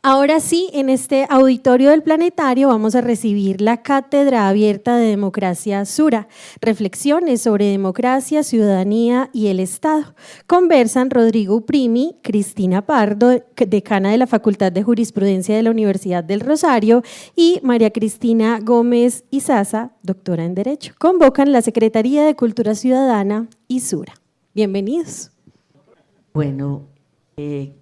Ahora sí, en este auditorio del Planetario vamos a recibir la Cátedra Abierta de Democracia Sura, reflexiones sobre democracia, ciudadanía y el Estado. Conversan Rodrigo Uprimi, Cristina Pardo, decana de la Facultad de Jurisprudencia de la Universidad del Rosario, y María Cristina Gómez Izaza, doctora en Derecho. Convocan la Secretaría de Cultura Ciudadana y Sura. Bienvenidos. Bueno,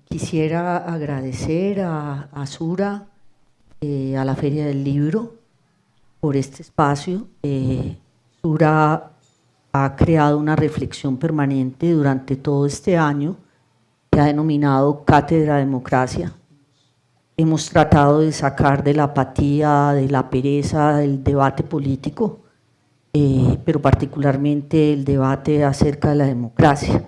quisiera agradecer a Sura, a la Feria del Libro, por este espacio. Sura ha creado una reflexión permanente durante todo este año que ha denominado Cátedra Democracia. Hemos tratado de sacar de la apatía, de la pereza, del debate político, pero particularmente el debate acerca de la democracia.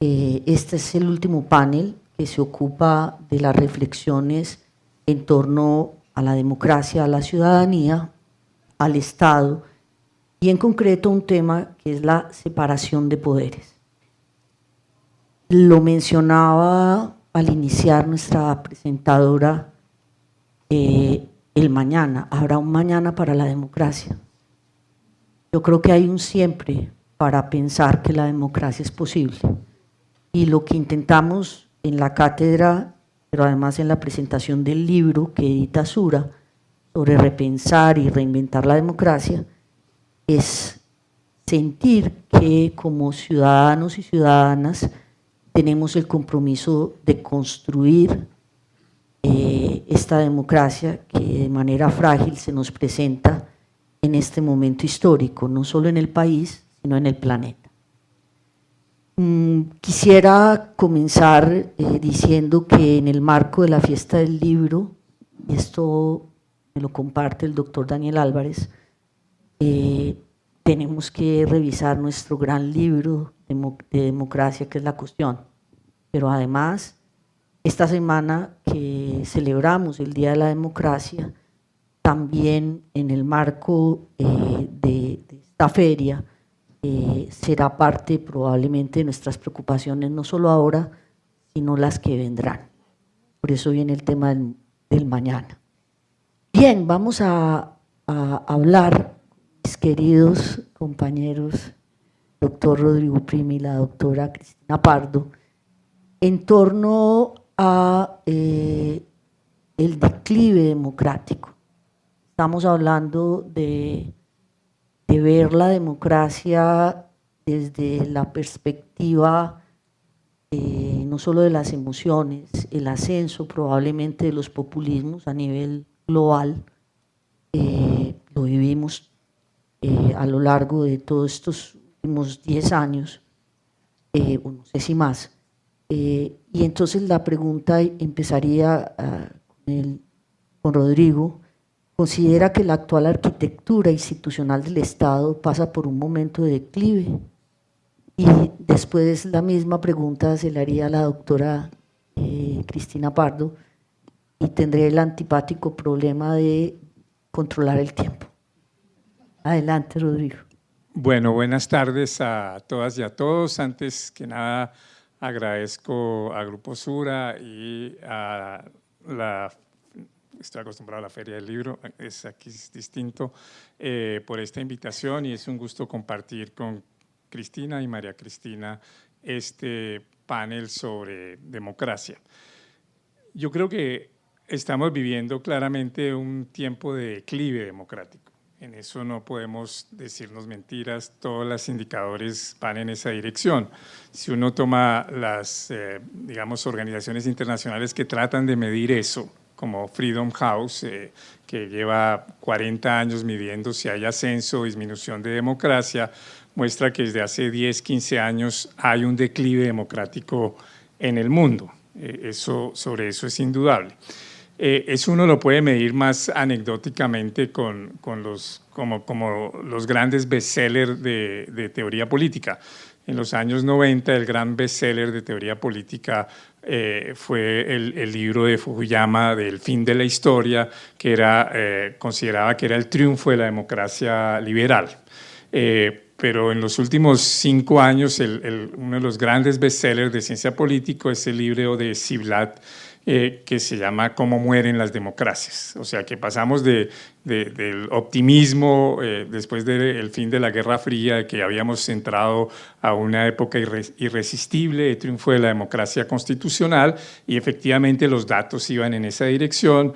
Este es el último panel que se ocupa de las reflexiones en torno a la democracia, a la ciudadanía, al Estado y en concreto un tema que es la separación de poderes. Lo mencionaba al iniciar nuestra presentadora, el mañana, habrá un mañana para la democracia. Yo creo que hay un siempre para pensar que la democracia es posible. Y lo que intentamos en la cátedra, pero además en la presentación del libro que edita Sura sobre repensar y reinventar la democracia, es sentir que como ciudadanos y ciudadanas tenemos el compromiso de construir esta democracia que de manera frágil se nos presenta en este momento histórico, no solo en el país, sino en el planeta. Quisiera comenzar diciendo que en el marco de la fiesta del libro, y esto me lo comparte el doctor Daniel Álvarez, tenemos que revisar nuestro gran libro de democracia, que es La Cuestión. Pero además, esta semana que celebramos el Día de la Democracia, también en el marco de esta feria, será parte probablemente de nuestras preocupaciones, no solo ahora, sino las que vendrán. Por eso viene el tema del mañana. Bien, vamos a hablar, mis queridos compañeros, doctor Rodrigo Uprimi y la doctora Cristina Pardo, en torno a el declive democrático. Estamos hablando de ver la democracia desde la perspectiva no solo de las emociones, el ascenso probablemente de los populismos a nivel global, lo vivimos a lo largo de todos estos últimos 10 años, o no sé si más. Y entonces la pregunta empezaría con Rodrigo. ¿Considera que la actual arquitectura institucional del Estado pasa por un momento de declive? Y después la misma pregunta se le haría a la doctora Cristina Pardo y tendré el antipático problema de controlar el tiempo. Adelante, Rodrigo. Bueno, buenas tardes a todas y a todos. Antes que nada, agradezco a Grupo Sura y a estoy acostumbrado a la Feria del Libro, aquí es distinto, por esta invitación, y es un gusto compartir con Cristina y María Cristina este panel sobre democracia. Yo creo que estamos viviendo claramente un tiempo de declive democrático. En eso no podemos decirnos mentiras, todos los indicadores van en esa dirección. Si uno toma las, digamos, organizaciones internacionales que tratan de medir eso, como Freedom House, que lleva 40 años midiendo si hay ascenso o disminución de democracia, muestra que desde hace 10, 15 años hay un declive democrático en el mundo. Sobre eso es indudable. Eso uno lo puede medir más anecdóticamente como los grandes bestsellers de teoría política. En los años 90, el gran bestseller de teoría política fue el libro de Fukuyama del fin de la historia, que consideraba que era el triunfo de la democracia liberal. Pero en los últimos 5 años, uno de los grandes bestsellers de ciencia política es el libro de Ziblatt, que se llama Cómo mueren las democracias. O sea, que pasamos del optimismo después del fin de la Guerra Fría, que habíamos entrado a una época irresistible de triunfo de la democracia constitucional, y efectivamente los datos iban en esa dirección.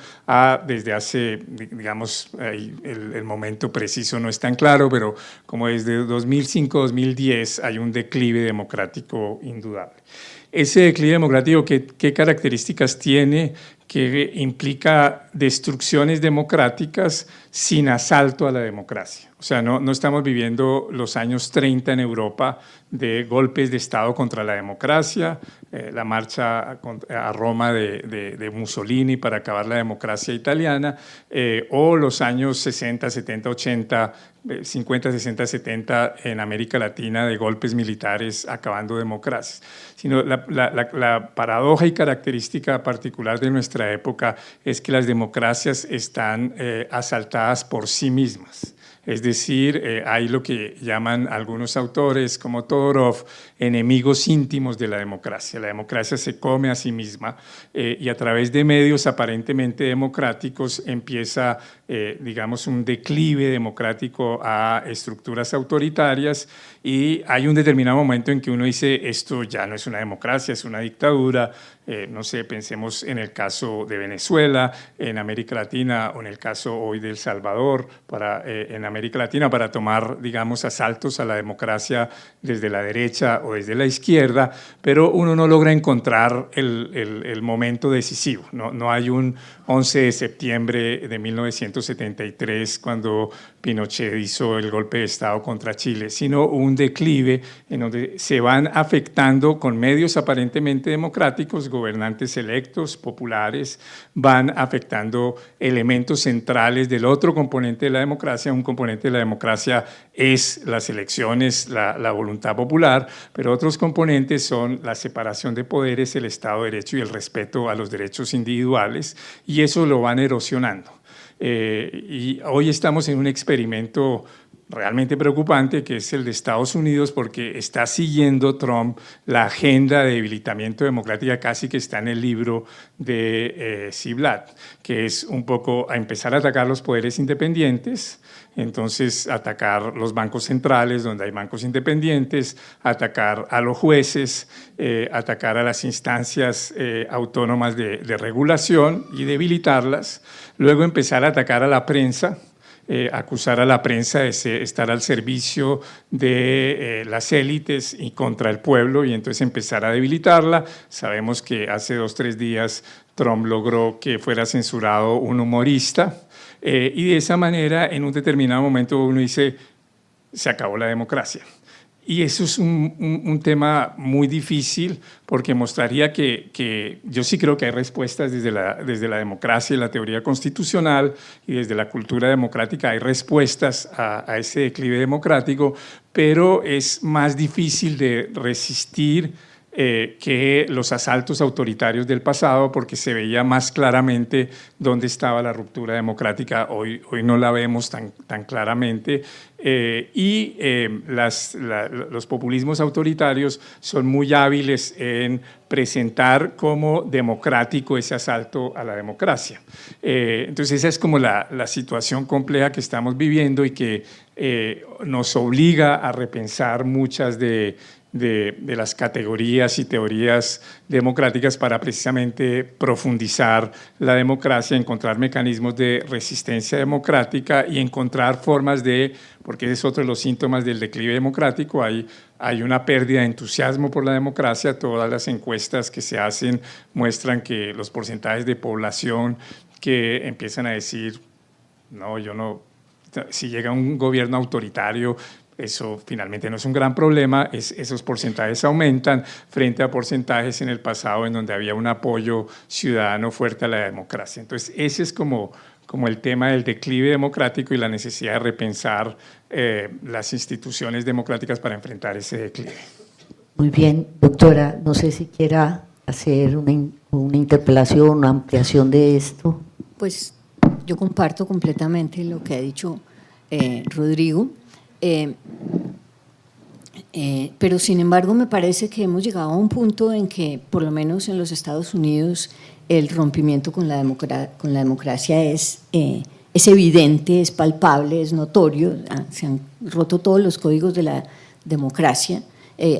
Desde hace, digamos, el momento preciso no es tan claro, pero como desde 2005-2010 hay un declive democrático indudable. Ese declive democrático, ¿qué características tiene? Que implica destrucciones democráticas sin asalto a la democracia. O sea, no estamos viviendo los años 30 en Europa de golpes de Estado contra la democracia, la marcha a Roma de Mussolini para acabar la democracia italiana, o los años 60, 70, 80, 50, 60, 70 en América Latina de golpes militares acabando democracias, sino la paradoja y característica particular de nuestra época es que las democracias están asaltadas por sí mismas. Es decir, hay lo que llaman algunos autores como Todorov enemigos íntimos de la democracia. La democracia se come a sí misma y a través de medios aparentemente democráticos empieza, digamos, un declive democrático a estructuras autoritarias, y hay un determinado momento en que uno dice esto ya no es una democracia, es una dictadura. No sé, pensemos en el caso de Venezuela, en América Latina, o en el caso hoy de El Salvador, en América Latina, para tomar, digamos, asaltos a la democracia desde la derecha o desde la izquierda, pero uno no logra encontrar el momento decisivo. No hay un 11 de septiembre de 1973 cuando Pinochet hizo el golpe de Estado contra Chile, sino un declive en donde se van afectando con medios aparentemente democráticos, gobernantes electos, populares, van afectando elementos centrales del otro componente de la democracia. Un componente de la democracia es las elecciones, la voluntad popular, pero otros componentes son la separación de poderes, el Estado de Derecho y el respeto a los derechos individuales, y eso lo van erosionando. Y hoy estamos en un experimento realmente preocupante, que es el de Estados Unidos, porque está siguiendo Trump la agenda de debilitamiento democrática, casi que está en el libro de Ziblatt, que es un poco a empezar a atacar los poderes independientes, entonces atacar los bancos centrales donde hay bancos independientes, atacar a los jueces, atacar a las instancias autónomas de regulación y debilitarlas, luego empezar a atacar a la prensa, acusar a la prensa de estar al servicio de las élites y contra el pueblo, y entonces empezar a debilitarla. Sabemos que hace 2 o 3 días Trump logró que fuera censurado un humorista, y de esa manera en un determinado momento uno dice se acabó la democracia. Y eso es un tema muy difícil, porque mostraría que yo sí creo que hay respuestas desde la democracia y la teoría constitucional, y desde la cultura democrática hay respuestas a ese declive democrático, pero es más difícil de resistir que los asaltos autoritarios del pasado, porque se veía más claramente dónde estaba la ruptura democrática. Hoy no la vemos tan claramente, y los populismos autoritarios son muy hábiles en presentar como democrático ese asalto a la democracia. Entonces esa es como la situación compleja que estamos viviendo, y que nos obliga a repensar muchas de las categorías y teorías democráticas para precisamente profundizar la democracia, encontrar mecanismos de resistencia democrática y encontrar formas porque ese es otro de los síntomas del declive democrático, hay una pérdida de entusiasmo por la democracia. Todas las encuestas que se hacen muestran que los porcentajes de población que empiezan a decir, no, si llega un gobierno autoritario, eso finalmente no es un gran problema, esos porcentajes aumentan frente a porcentajes en el pasado en donde había un apoyo ciudadano fuerte a la democracia. Entonces ese es como el tema del declive democrático y la necesidad de repensar las instituciones democráticas para enfrentar ese declive. Muy bien, doctora, no sé si quiera hacer una interpelación, una ampliación de esto. Pues yo comparto completamente lo que ha dicho Rodrigo. Pero sin embargo me parece que hemos llegado a un punto en que, por lo menos en los Estados Unidos, el rompimiento con la democracia es evidente, es palpable, es notorio. Se han roto todos los códigos de la democracia,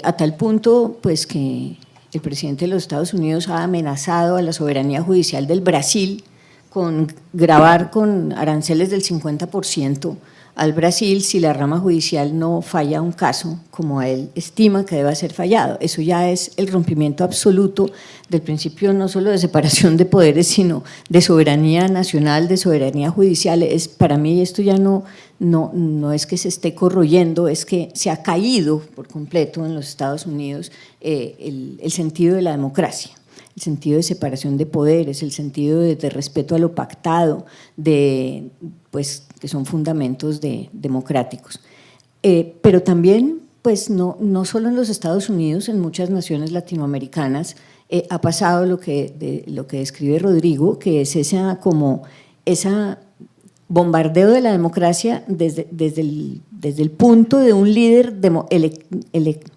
a tal punto pues, que el presidente de los Estados Unidos ha amenazado a la soberanía judicial del Brasil con gravar con aranceles del 50% al Brasil si la rama judicial no falla un caso como él estima que deba ser fallado. Eso ya es el rompimiento absoluto del principio no solo de separación de poderes, sino de soberanía nacional, de soberanía judicial. Para mí esto ya no es que se esté corroyendo, es que se ha caído por completo en los Estados Unidos el sentido de la democracia, el sentido de separación de poderes, el sentido de respeto a lo pactado, pues, que son fundamentos democráticos. Pero también, pues, no solo en los Estados Unidos, en muchas naciones latinoamericanas ha pasado lo que describe Rodrigo, que es esa bombardeo de la democracia desde el punto de un líder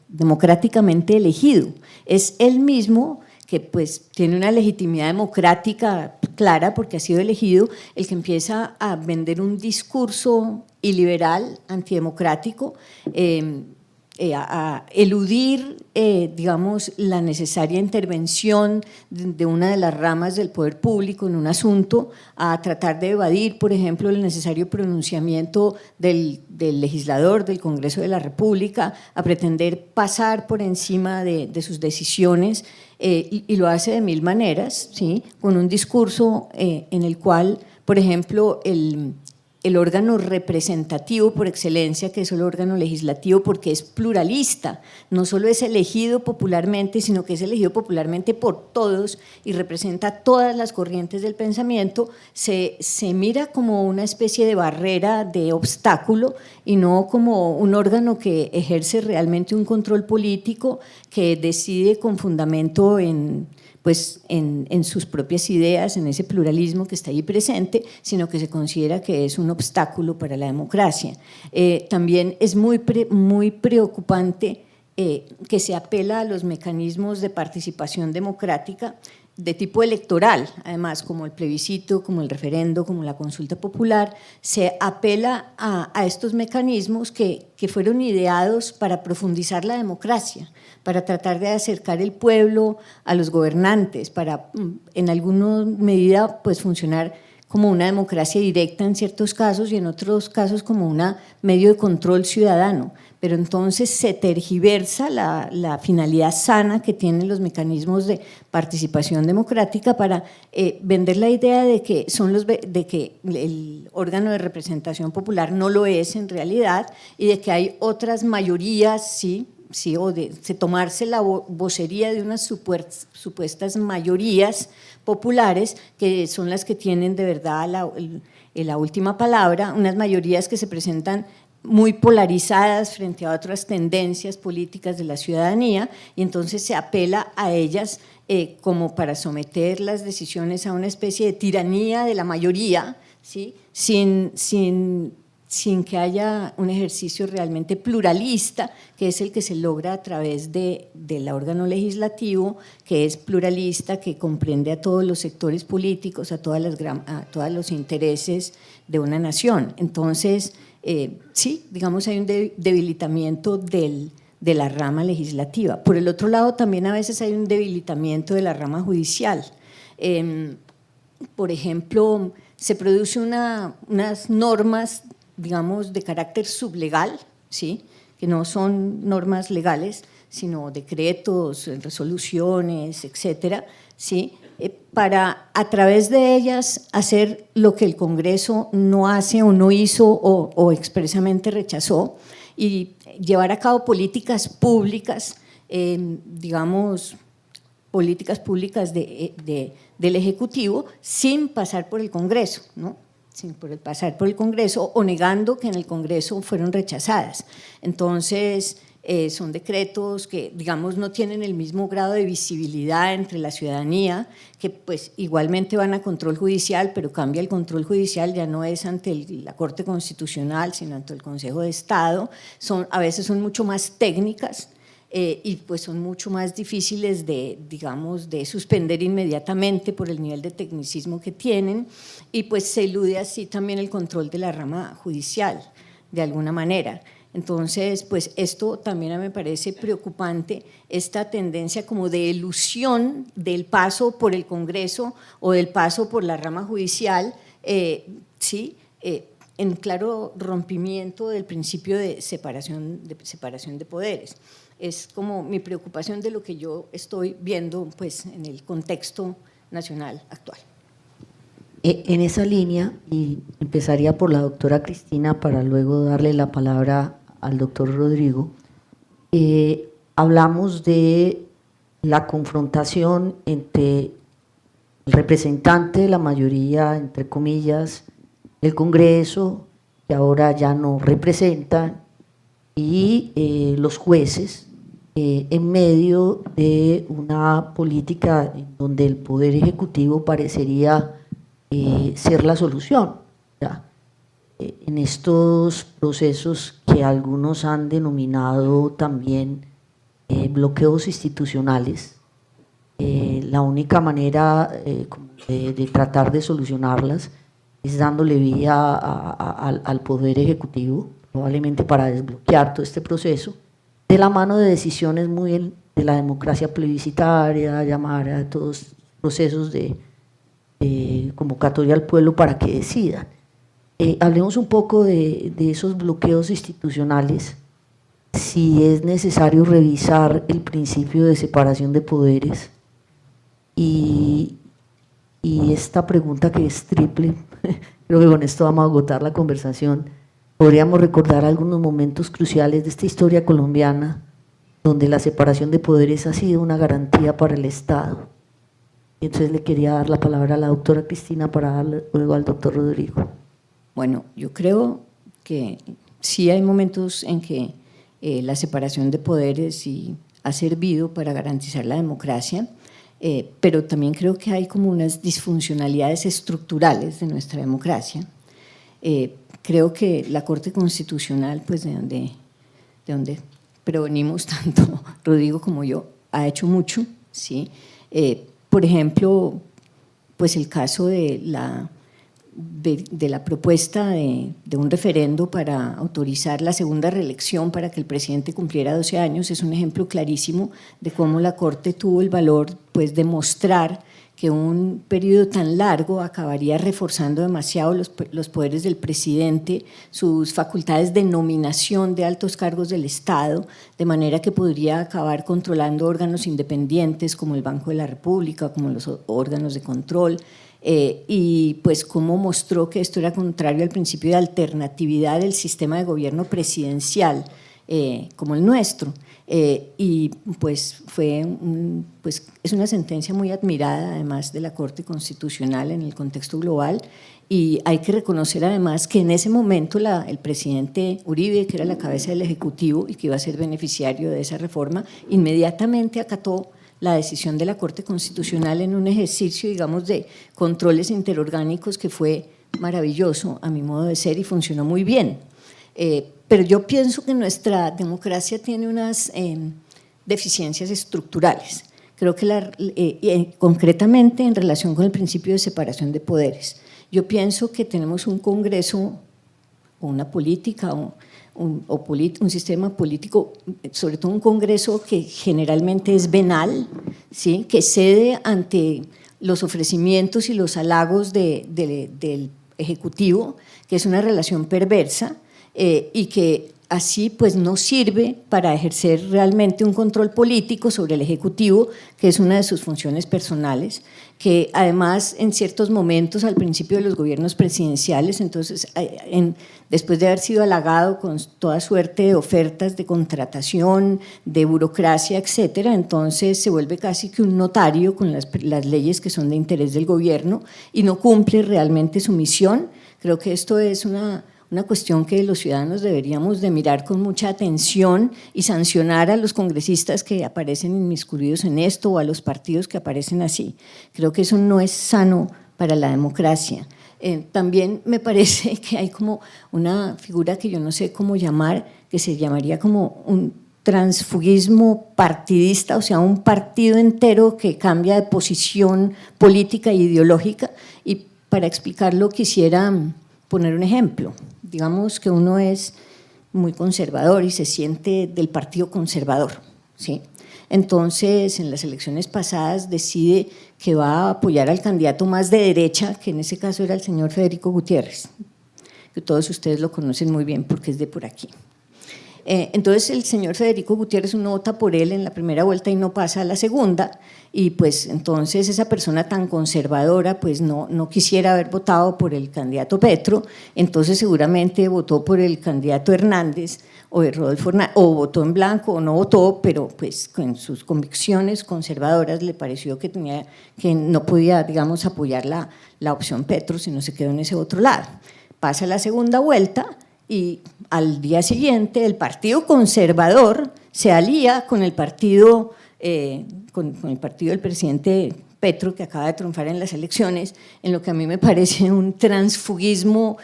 democráticamente elegido. Es él mismo que pues tiene una legitimidad democrática clara porque ha sido elegido, el que empieza a vender un discurso iliberal, antidemocrático, a eludir, digamos, la necesaria intervención de una de las ramas del poder público en un asunto, a tratar de evadir, por ejemplo, el necesario pronunciamiento del legislador, del Congreso de la República, a pretender pasar por encima de sus decisiones, y lo hace de mil maneras, ¿sí? Con un discurso en el cual, por ejemplo, el órgano representativo por excelencia, que es el órgano legislativo, porque es pluralista, no solo es elegido popularmente, sino que es elegido popularmente por todos y representa todas las corrientes del pensamiento, se mira como una especie de barrera, de obstáculo, y no como un órgano que ejerce realmente un control político, que decide con fundamento en sus propias ideas, en ese pluralismo que está ahí presente, sino que se considera que es un obstáculo para la democracia. También es muy preocupante que se apela a los mecanismos de participación democrática de tipo electoral, además, como el plebiscito, como el referendo, como la consulta popular, se apela a estos mecanismos que fueron ideados para profundizar la democracia, para tratar de acercar el pueblo a los gobernantes, para en alguna medida pues, funcionar como una democracia directa en ciertos casos y en otros casos como un medio de control ciudadano. Pero entonces se tergiversa la finalidad sana que tienen los mecanismos de participación democrática para vender la idea de que el órgano de representación popular no lo es en realidad y de que hay otras mayorías, sí, o de tomarse la vocería de unas supuestas mayorías populares que son las que tienen de verdad la última palabra, unas mayorías que se presentan muy polarizadas frente a otras tendencias políticas de la ciudadanía y entonces se apela a ellas como para someter las decisiones a una especie de tiranía de la mayoría, ¿sí? sin que haya un ejercicio realmente pluralista, que es el que se logra a través del órgano legislativo, que es pluralista, que comprende a todos los sectores políticos, a todos los intereses de una nación. Entonces, sí, digamos, hay un debilitamiento de la rama legislativa. Por el otro lado, también a veces hay un debilitamiento de la rama judicial. Por ejemplo, se produce unas normas, digamos, de carácter sublegal, ¿sí? Que no son normas legales, sino decretos, resoluciones, etcétera, ¿sí? Para a través de ellas hacer lo que el Congreso no hace o no hizo o expresamente rechazó y llevar a cabo políticas públicas, digamos, políticas públicas del Ejecutivo sin pasar por el Congreso, ¿no? Sin pasar por el Congreso o negando que en el Congreso fueron rechazadas. Entonces, son decretos que, digamos, no tienen el mismo grado de visibilidad entre la ciudadanía, que pues igualmente van a control judicial, pero cambia el control judicial, ya no es ante la Corte Constitucional, sino ante el Consejo de Estado, a veces son mucho más técnicas, y pues son mucho más difíciles de, digamos, de suspender inmediatamente por el nivel de tecnicismo que tienen, y pues se elude así también el control de la rama judicial, de alguna manera. Entonces, pues esto también me parece preocupante, esta tendencia como de elusión del paso por el Congreso o del paso por la rama judicial, en claro rompimiento del principio de separación de poderes. Es como mi preocupación de lo que yo estoy viendo pues, en el contexto nacional actual. En esa línea, y empezaría por la doctora Cristina para luego darle la palabra al doctor Rodrigo, hablamos de la confrontación entre el representante de la mayoría, entre comillas, el Congreso, que ahora ya no representan, y los jueces, en medio de una política en donde el Poder Ejecutivo parecería ser la solución. ¿Ya? En estos procesos que algunos han denominado también bloqueos institucionales, la única manera de tratar de solucionarlas es dándole vía al Poder Ejecutivo, probablemente para desbloquear todo este proceso, de la mano de decisiones muy de la democracia plebiscitaria, llamar a todos los procesos de convocatoria al pueblo para que decidan. Hablemos un poco de esos bloqueos institucionales, si es necesario revisar el principio de separación de poderes, y esta pregunta que es triple, creo que con esto vamos a agotar la conversación. Podríamos recordar algunos momentos cruciales de esta historia colombiana donde la separación de poderes ha sido una garantía para el Estado. Entonces le quería dar la palabra a la doctora Cristina para darle luego al doctor Rodrigo. Bueno, yo creo que sí hay momentos en que la separación de poderes sí ha servido para garantizar la democracia, pero también creo que hay como unas disfuncionalidades estructurales de nuestra democracia. Creo que la Corte Constitucional, pues de donde provenimos tanto Rodrigo como yo, ha hecho mucho, ¿sí? Por ejemplo, pues el caso de la propuesta de un referendo para autorizar la segunda reelección para que el presidente cumpliera 12 años es un ejemplo clarísimo de cómo la Corte tuvo el valor pues, de mostrar que un periodo tan largo acabaría reforzando demasiado los poderes del presidente, sus facultades de nominación de altos cargos del Estado, de manera que podría acabar controlando órganos independientes como el Banco de la República, como los órganos de control, y pues cómo mostró que esto era contrario al principio de alternatividad del sistema de gobierno presidencial como el nuestro. Y pues es una sentencia muy admirada además de la Corte Constitucional en el contexto global, y hay que reconocer además que en ese momento el presidente Uribe, que era la cabeza del Ejecutivo y que iba a ser beneficiario de esa reforma, inmediatamente acató la decisión de la Corte Constitucional en un ejercicio, digamos, de controles interorgánicos que fue maravilloso a mi modo de ser y funcionó muy bien. Pero yo pienso que nuestra democracia tiene unas deficiencias estructurales, creo que concretamente en relación con el principio de separación de poderes. Yo pienso que tenemos un Congreso o una política un sistema político, sobre todo un Congreso que generalmente es venal, ¿sí? Que cede ante los ofrecimientos y los halagos del Ejecutivo, que es una relación perversa, y que así pues no sirve para ejercer realmente un control político sobre el Ejecutivo, que es una de sus funciones personales, que además en ciertos momentos al principio de los gobiernos presidenciales, entonces después de haber sido halagado con toda suerte de ofertas de contratación, de burocracia, etcétera, entonces se vuelve casi que un notario con las leyes que son de interés del gobierno y no cumple realmente su misión. Creo que esto es una cuestión que los ciudadanos deberíamos de mirar con mucha atención y sancionar a los congresistas que aparecen inmiscuidos en esto o a los partidos que aparecen así. Creo que eso no es sano para la democracia. También me parece que hay como una figura que yo no sé cómo llamar, que se llamaría como un transfugismo partidista, o sea, un partido entero que cambia de posición política e ideológica. Y para explicarlo quisiera poner un ejemplo. Digamos que uno es muy conservador y se siente del partido conservador, ¿sí? Entonces, en las elecciones pasadas decide que va a apoyar al candidato más de derecha, que en ese caso era el señor Federico Gutiérrez, que todos ustedes lo conocen muy bien porque es de por aquí. Entonces el señor Federico Gutiérrez, uno vota por él en la primera vuelta y no pasa a la segunda, y pues entonces esa persona tan conservadora pues no quisiera haber votado por el candidato Petro, entonces seguramente votó por el candidato Hernández o de Rodolfo Hernández, o votó en blanco o no votó, pero pues con sus convicciones conservadoras le pareció que no podía, digamos, apoyar la opción Petro, sino se quedó en ese otro lado. Pasa la segunda vuelta y al día siguiente el partido conservador se alía con el partido, con el partido del presidente Petro, que acaba de triunfar en las elecciones, en lo que a mí me parece un transfugismo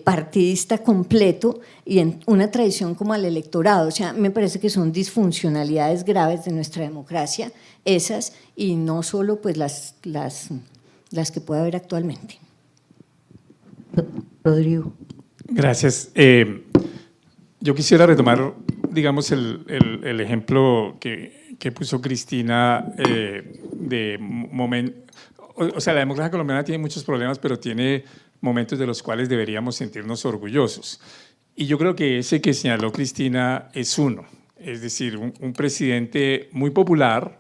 partidista completo y en una traición como al electorado. O sea, me parece que son disfuncionalidades graves de nuestra democracia, esas, y no solo pues las que puede haber actualmente. Rodrigo. Gracias. Yo quisiera retomar, digamos, el ejemplo que puso Cristina de momento. O sea, la democracia colombiana tiene muchos problemas, pero tiene momentos de los cuales deberíamos sentirnos orgullosos. Y yo creo que ese que señaló Cristina es uno. Es decir, un presidente muy popular,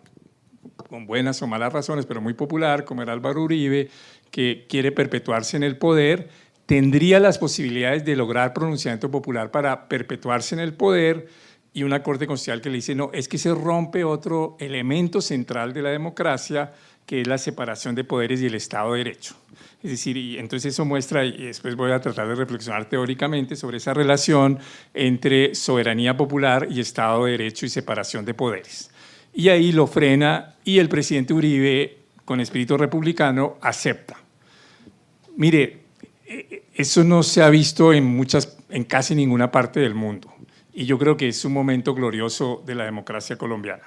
con buenas o malas razones, pero muy popular, como era Álvaro Uribe, que quiere perpetuarse en el poder, tendría las posibilidades de lograr pronunciamiento popular para perpetuarse en el poder, y una Corte Constitucional que le dice, no, es que se rompe otro elemento central de la democracia, que es la separación de poderes y el Estado de Derecho. Es decir, y entonces eso muestra, y después voy a tratar de reflexionar teóricamente sobre esa relación entre soberanía popular y Estado de Derecho y separación de poderes. Y ahí lo frena, y el presidente Uribe, con espíritu republicano, acepta. Mire, eso no se ha visto en casi ninguna parte del mundo, y yo creo que es un momento glorioso de la democracia colombiana.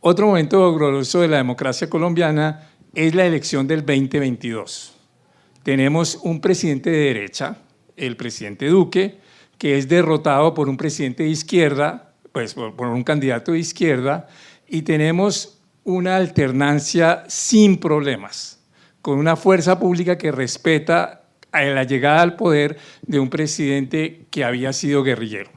Otro momento glorioso de la democracia colombiana es la elección del 2022. Tenemos un presidente de derecha, el presidente Duque, que es derrotado por un presidente de izquierda, pues por un candidato de izquierda, y tenemos una alternancia sin problemas, con una fuerza pública que respeta a la llegada al poder de un presidente que había sido guerrillero.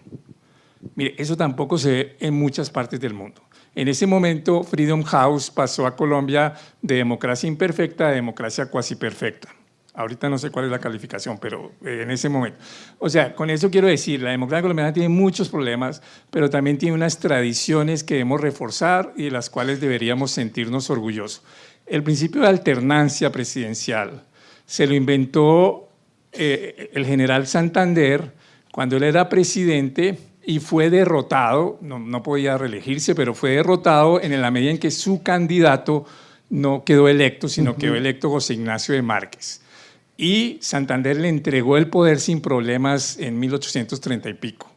Mire, eso tampoco se ve en muchas partes del mundo. En ese momento, Freedom House pasó a Colombia de democracia imperfecta a democracia cuasi perfecta. Ahorita no sé cuál es la calificación, pero en ese momento. O sea, con eso quiero decir, la democracia colombiana tiene muchos problemas, pero también tiene unas tradiciones que debemos reforzar y de las cuales deberíamos sentirnos orgullosos. El principio de alternancia presidencial se lo inventó el general Santander cuando él era presidente y fue derrotado, no podía reelegirse, pero fue derrotado en la medida en que su candidato no quedó electo, sino quedó electo José Ignacio de Márquez. Y Santander le entregó el poder sin problemas en 1830 y pico.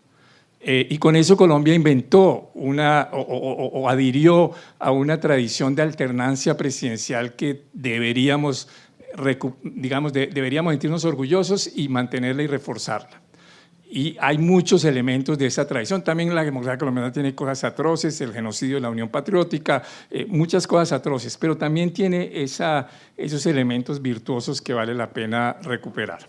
Y con eso Colombia inventó o adhirió a una tradición de alternancia presidencial que deberíamos sentirnos orgullosos y mantenerla y reforzarla. Y hay muchos elementos de esa tradición. También la democracia colombiana tiene cosas atroces, el genocidio de la Unión Patriótica, muchas cosas atroces, pero también tiene esos elementos virtuosos que vale la pena recuperar.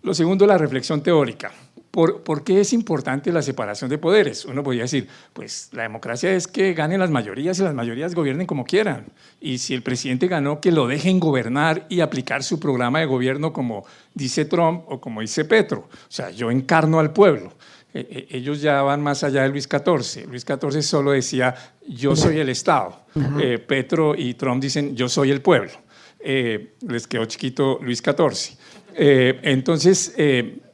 Lo segundo, la reflexión teórica. ¿Por qué es importante la separación de poderes? Uno podría decir, pues la democracia es que ganen las mayorías y las mayorías gobiernen como quieran. Y si el presidente ganó, que lo dejen gobernar y aplicar su programa de gobierno como dice Trump o como dice Petro. O sea, yo encarno al pueblo. Ellos ya van más allá de Luis XIV. Luis XIV solo decía, yo soy el Estado. Petro y Trump dicen, yo soy el pueblo. les quedó chiquito Luis XIV. Entonces,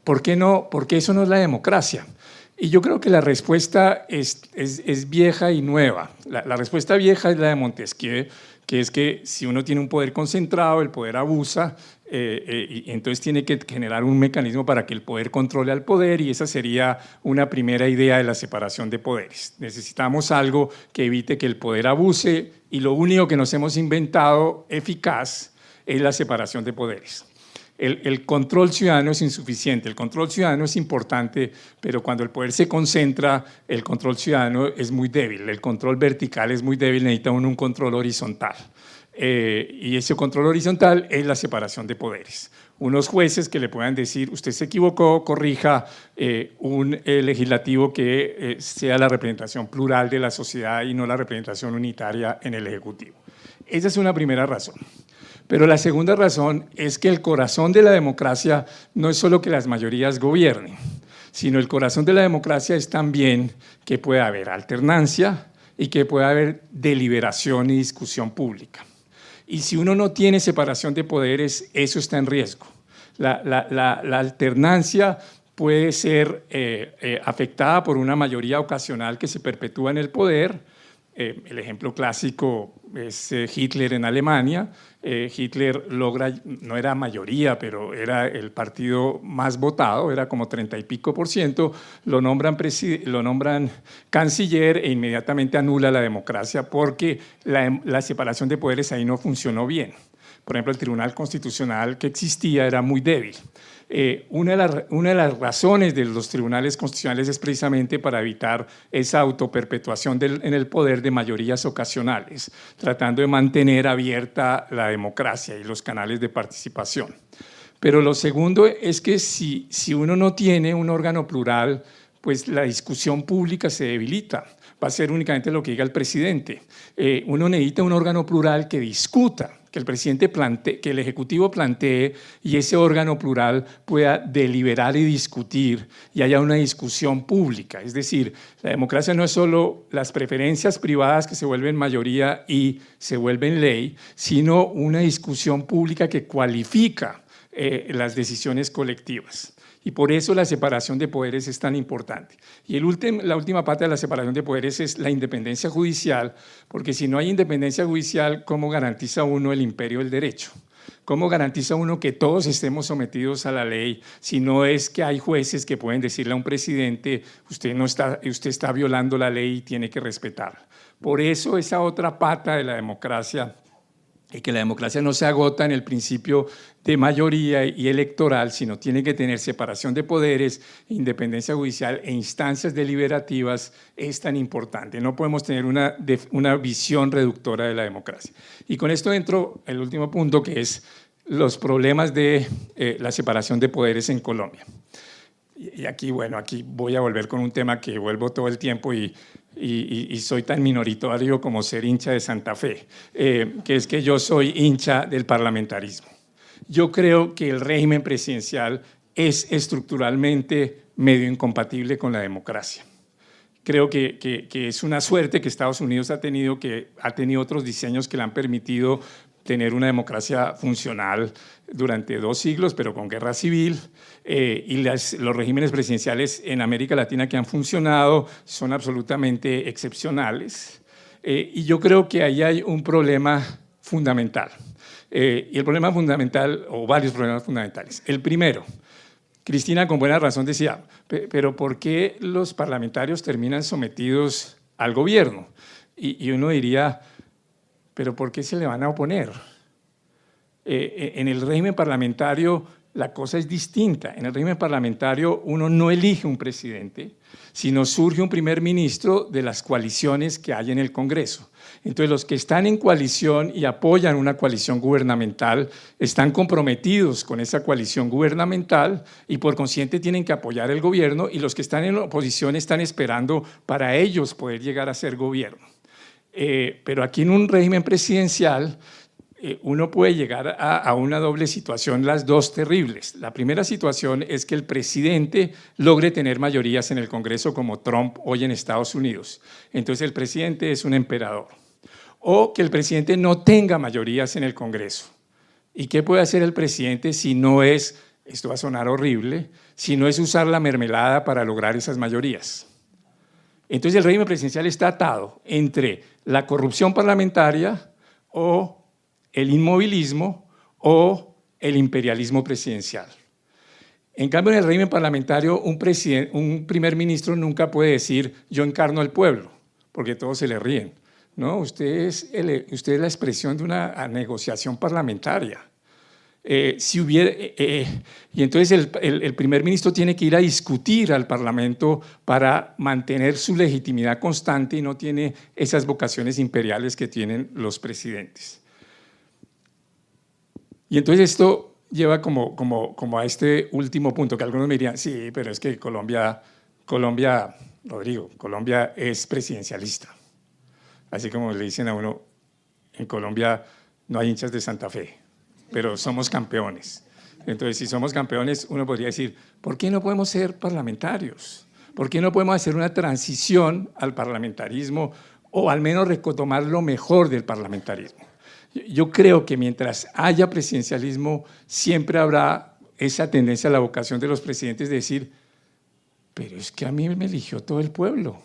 ¿por qué no? Porque eso no es la democracia. Y yo creo que la respuesta es vieja y nueva. La respuesta vieja es la de Montesquieu, que es que si uno tiene un poder concentrado, el poder abusa, y entonces tiene que generar un mecanismo para que el poder controle al poder, y esa sería una primera idea de la separación de poderes. Necesitamos algo que evite que el poder abuse, y lo único que nos hemos inventado eficaz es la separación de poderes. El control ciudadano es insuficiente, el control ciudadano es importante, pero cuando el poder se concentra, el control ciudadano es muy débil, el control vertical es muy débil, necesita uno un control horizontal. Y ese control horizontal es la separación de poderes. Unos jueces que le puedan decir, usted se equivocó, corrija, un legislativo que sea la representación plural de la sociedad y no la representación unitaria en el Ejecutivo. Esa es una primera razón. Pero la segunda razón es que el corazón de la democracia no es solo que las mayorías gobiernen, sino el corazón de la democracia es también que pueda haber alternancia y que pueda haber deliberación y discusión pública. Y si uno no tiene separación de poderes, eso está en riesgo. La alternancia puede ser afectada por una mayoría ocasional que se perpetúa en el poder. El ejemplo clásico es Hitler en Alemania. Hitler logra, no era mayoría, pero era el partido más votado, era como 30 y pico %, lo nombran canciller e inmediatamente anula la democracia porque la separación de poderes ahí no funcionó bien. Por ejemplo, el Tribunal Constitucional que existía era muy débil. Una de las razones de los tribunales constitucionales es precisamente para evitar esa autoperpetuación en el poder de mayorías ocasionales, tratando de mantener abierta la democracia y los canales de participación. Pero lo segundo es que si uno no tiene un órgano plural, pues la discusión pública se debilita. Va a ser únicamente lo que diga el presidente. Uno necesita un órgano plural que discuta, que el presidente plantee, que el Ejecutivo plantee y ese órgano plural pueda deliberar y discutir y haya una discusión pública. Es decir, la democracia no es solo las preferencias privadas que se vuelven mayoría y se vuelven ley, sino una discusión pública que cualifica las decisiones colectivas. Y por eso la separación de poderes es tan importante. Y la última parte de la separación de poderes es la independencia judicial, porque si no hay independencia judicial, ¿cómo garantiza uno el imperio del derecho? ¿Cómo garantiza uno que todos estemos sometidos a la ley si no es que hay jueces que pueden decirle a un presidente usted está violando la ley y tiene que respetarla? Por eso esa otra pata de la democracia, y que la democracia no se agota en el principio de mayoría y electoral, sino tiene que tener separación de poderes, independencia judicial e instancias deliberativas, es tan importante. No podemos tener una visión reductora de la democracia. Y con esto entro el último punto, que es los problemas de la separación de poderes en Colombia. Y aquí, bueno, aquí voy a volver con un tema que vuelvo todo el tiempo y soy tan minoritario como ser hincha de Santa Fe, que es que yo soy hincha del parlamentarismo. Yo creo que el régimen presidencial es estructuralmente medio incompatible con la democracia. Creo que es una suerte que Estados Unidos ha tenido otros diseños que le han permitido tener una democracia funcional durante 2 siglos, pero con guerra civil, y los regímenes presidenciales en América Latina que han funcionado son absolutamente excepcionales. Y yo creo que ahí hay un problema fundamental. Y el problema fundamental, o varios problemas fundamentales. El primero, Cristina con buena razón decía, pero ¿por qué los parlamentarios terminan sometidos al gobierno? Y uno diría, ¿pero por qué se le van a oponer? En el régimen parlamentario la cosa es distinta. En el régimen parlamentario uno no elige un presidente, sino surge un primer ministro de las coaliciones que hay en el Congreso. Entonces los que están en coalición y apoyan una coalición gubernamental están comprometidos con esa coalición gubernamental y por consiguiente tienen que apoyar el gobierno, y los que están en oposición están esperando para ellos poder llegar a ser gobierno. Pero aquí en un régimen presidencial uno puede llegar a una doble situación, las dos terribles. La primera situación es que el presidente logre tener mayorías en el Congreso como Trump hoy en Estados Unidos. Entonces el presidente es un emperador. O que el presidente no tenga mayorías en el Congreso. ¿Y qué puede hacer el presidente si no es, esto va a sonar horrible, si no es usar la mermelada para lograr esas mayorías? Entonces el régimen presidencial está atado entre la corrupción parlamentaria o el inmovilismo o el imperialismo presidencial. En cambio, en el régimen parlamentario, un primer ministro nunca puede decir yo encarno al pueblo, porque todos se le ríen. No, usted es la expresión de una negociación parlamentaria. Y entonces el primer ministro tiene que ir a discutir al Parlamento para mantener su legitimidad constante y no tiene esas vocaciones imperiales que tienen los presidentes. Y entonces esto lleva como a este último punto, que algunos me dirían, sí, pero es que Colombia, Rodrigo, Colombia es presidencialista. Así como le dicen a uno, en Colombia no hay hinchas de Santa Fe, pero somos campeones. Entonces, si somos campeones, uno podría decir, ¿por qué no podemos ser parlamentarios? ¿Por qué no podemos hacer una transición al parlamentarismo o al menos retomar lo mejor del parlamentarismo? Yo creo que mientras haya presidencialismo, siempre habrá esa tendencia a la vocación de los presidentes de decir, pero es que a mí me eligió todo el pueblo.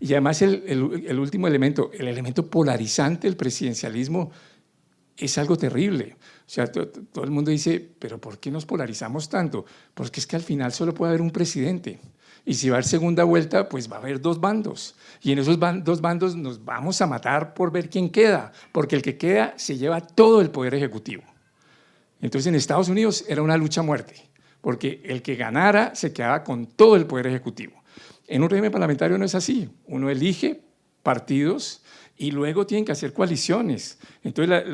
Y además el último elemento, el elemento polarizante del presidencialismo es algo terrible. O sea, todo el mundo dice, pero ¿por qué nos polarizamos tanto? Porque es que al final solo puede haber un presidente. Y si va a haber segunda vuelta, pues va a haber dos bandos. Y en esos dos bandos nos vamos a matar por ver quién queda, porque el que queda se lleva todo el poder ejecutivo. Entonces en Estados Unidos era una lucha a muerte, porque el que ganara se quedaba con todo el poder ejecutivo. En un régimen parlamentario no es así. Uno elige partidos y luego tienen que hacer coaliciones. Entonces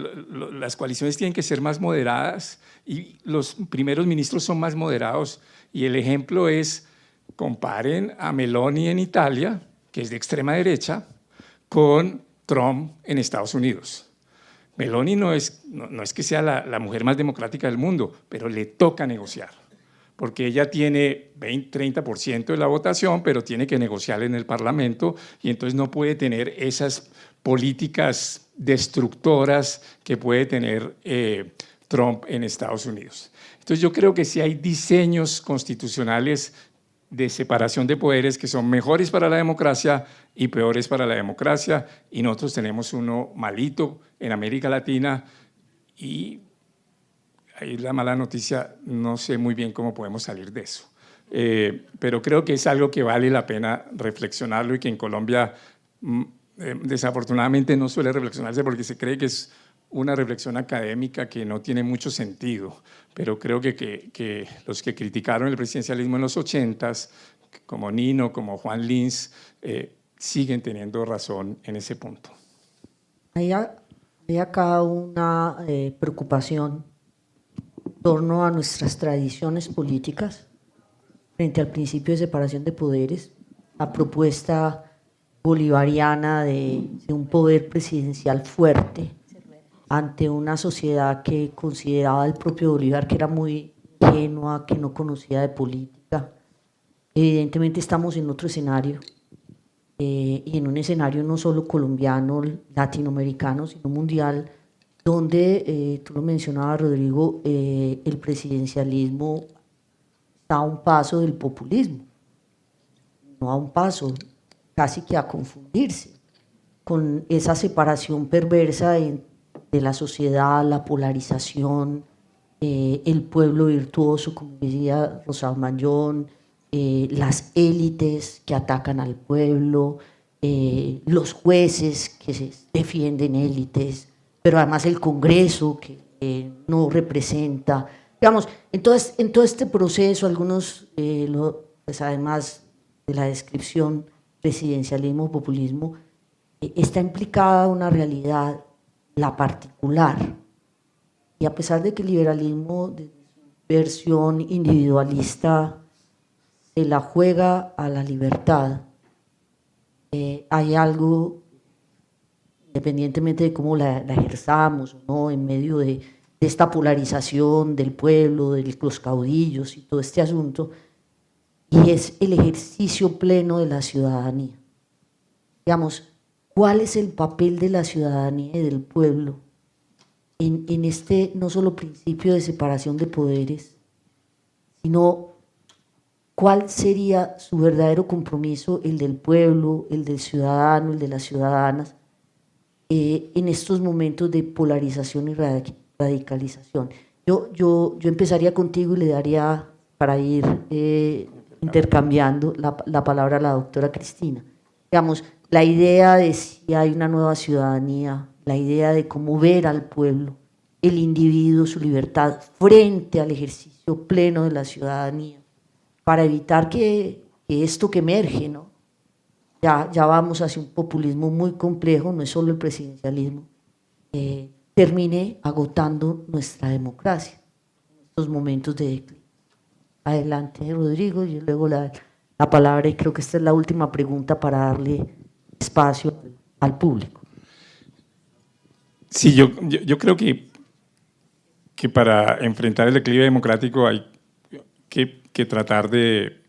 las coaliciones tienen que ser más moderadas y los primeros ministros son más moderados. Y el ejemplo es, comparen a Meloni en Italia, que es de extrema derecha, con Trump en Estados Unidos. Meloni no es que sea la mujer más democrática del mundo, pero le toca negociar, porque ella tiene 30% de la votación, pero tiene que negociar en el Parlamento y entonces no puede tener esas políticas destructoras que puede tener Trump en Estados Unidos. Entonces yo creo que sí hay diseños constitucionales de separación de poderes que son mejores para la democracia y peores para la democracia, y nosotros tenemos uno malito en América Latina y ahí la mala noticia, no sé muy bien cómo podemos salir de eso. Pero creo que es algo que vale la pena reflexionarlo y que en Colombia desafortunadamente no suele reflexionarse porque se cree que es una reflexión académica que no tiene mucho sentido, pero creo que los que criticaron el presidencialismo en los 80s, como Nino, como Juan Lins, siguen teniendo razón en ese punto. Hay acá una preocupación en torno a nuestras tradiciones políticas frente al principio de separación de poderes, la propuesta bolivariana de un poder presidencial fuerte ante una sociedad que consideraba al propio Bolívar que era muy ingenua, que no conocía de política. Evidentemente estamos en otro escenario, y en un escenario no solo colombiano, latinoamericano, sino mundial, donde, tú lo mencionabas, Rodrigo, el presidencialismo está a un paso del populismo, no a un paso, casi que a confundirse con esa separación perversa de la sociedad, la polarización, el pueblo virtuoso, como decía Rosado Mayón, las élites que atacan al pueblo, los jueces que se defienden élites, pero además el Congreso que no representa. Digamos, en todo este proceso, algunos, pues además de la descripción presidencialismo, populismo, está implicada una realidad, la particular, y a pesar de que el liberalismo de versión individualista se la juega a la libertad, hay algo, independientemente de cómo la ejerzamos o no, en medio de esta polarización del pueblo, de los caudillos y todo este asunto, y es el ejercicio pleno de la ciudadanía. Digamos, ¿cuál es el papel de la ciudadanía y del pueblo en este no solo principio de separación de poderes, sino cuál sería su verdadero compromiso, el del pueblo, el del ciudadano, el de las ciudadanas, en estos momentos de polarización y radicalización. Yo empezaría contigo y le daría, para ir intercambiando la palabra a la doctora Cristina. Digamos, la idea de si hay una nueva ciudadanía, la idea de cómo ver al pueblo, el individuo, su libertad, frente al ejercicio pleno de la ciudadanía, para evitar que esto que emerge, ¿no? Ya vamos hacia un populismo muy complejo, no es solo el presidencialismo, termine agotando nuestra democracia en estos momentos de declive. Adelante, Rodrigo, y luego la palabra, y creo que esta es la última pregunta para darle espacio al público. Sí, yo creo que para enfrentar el declive democrático hay que tratar de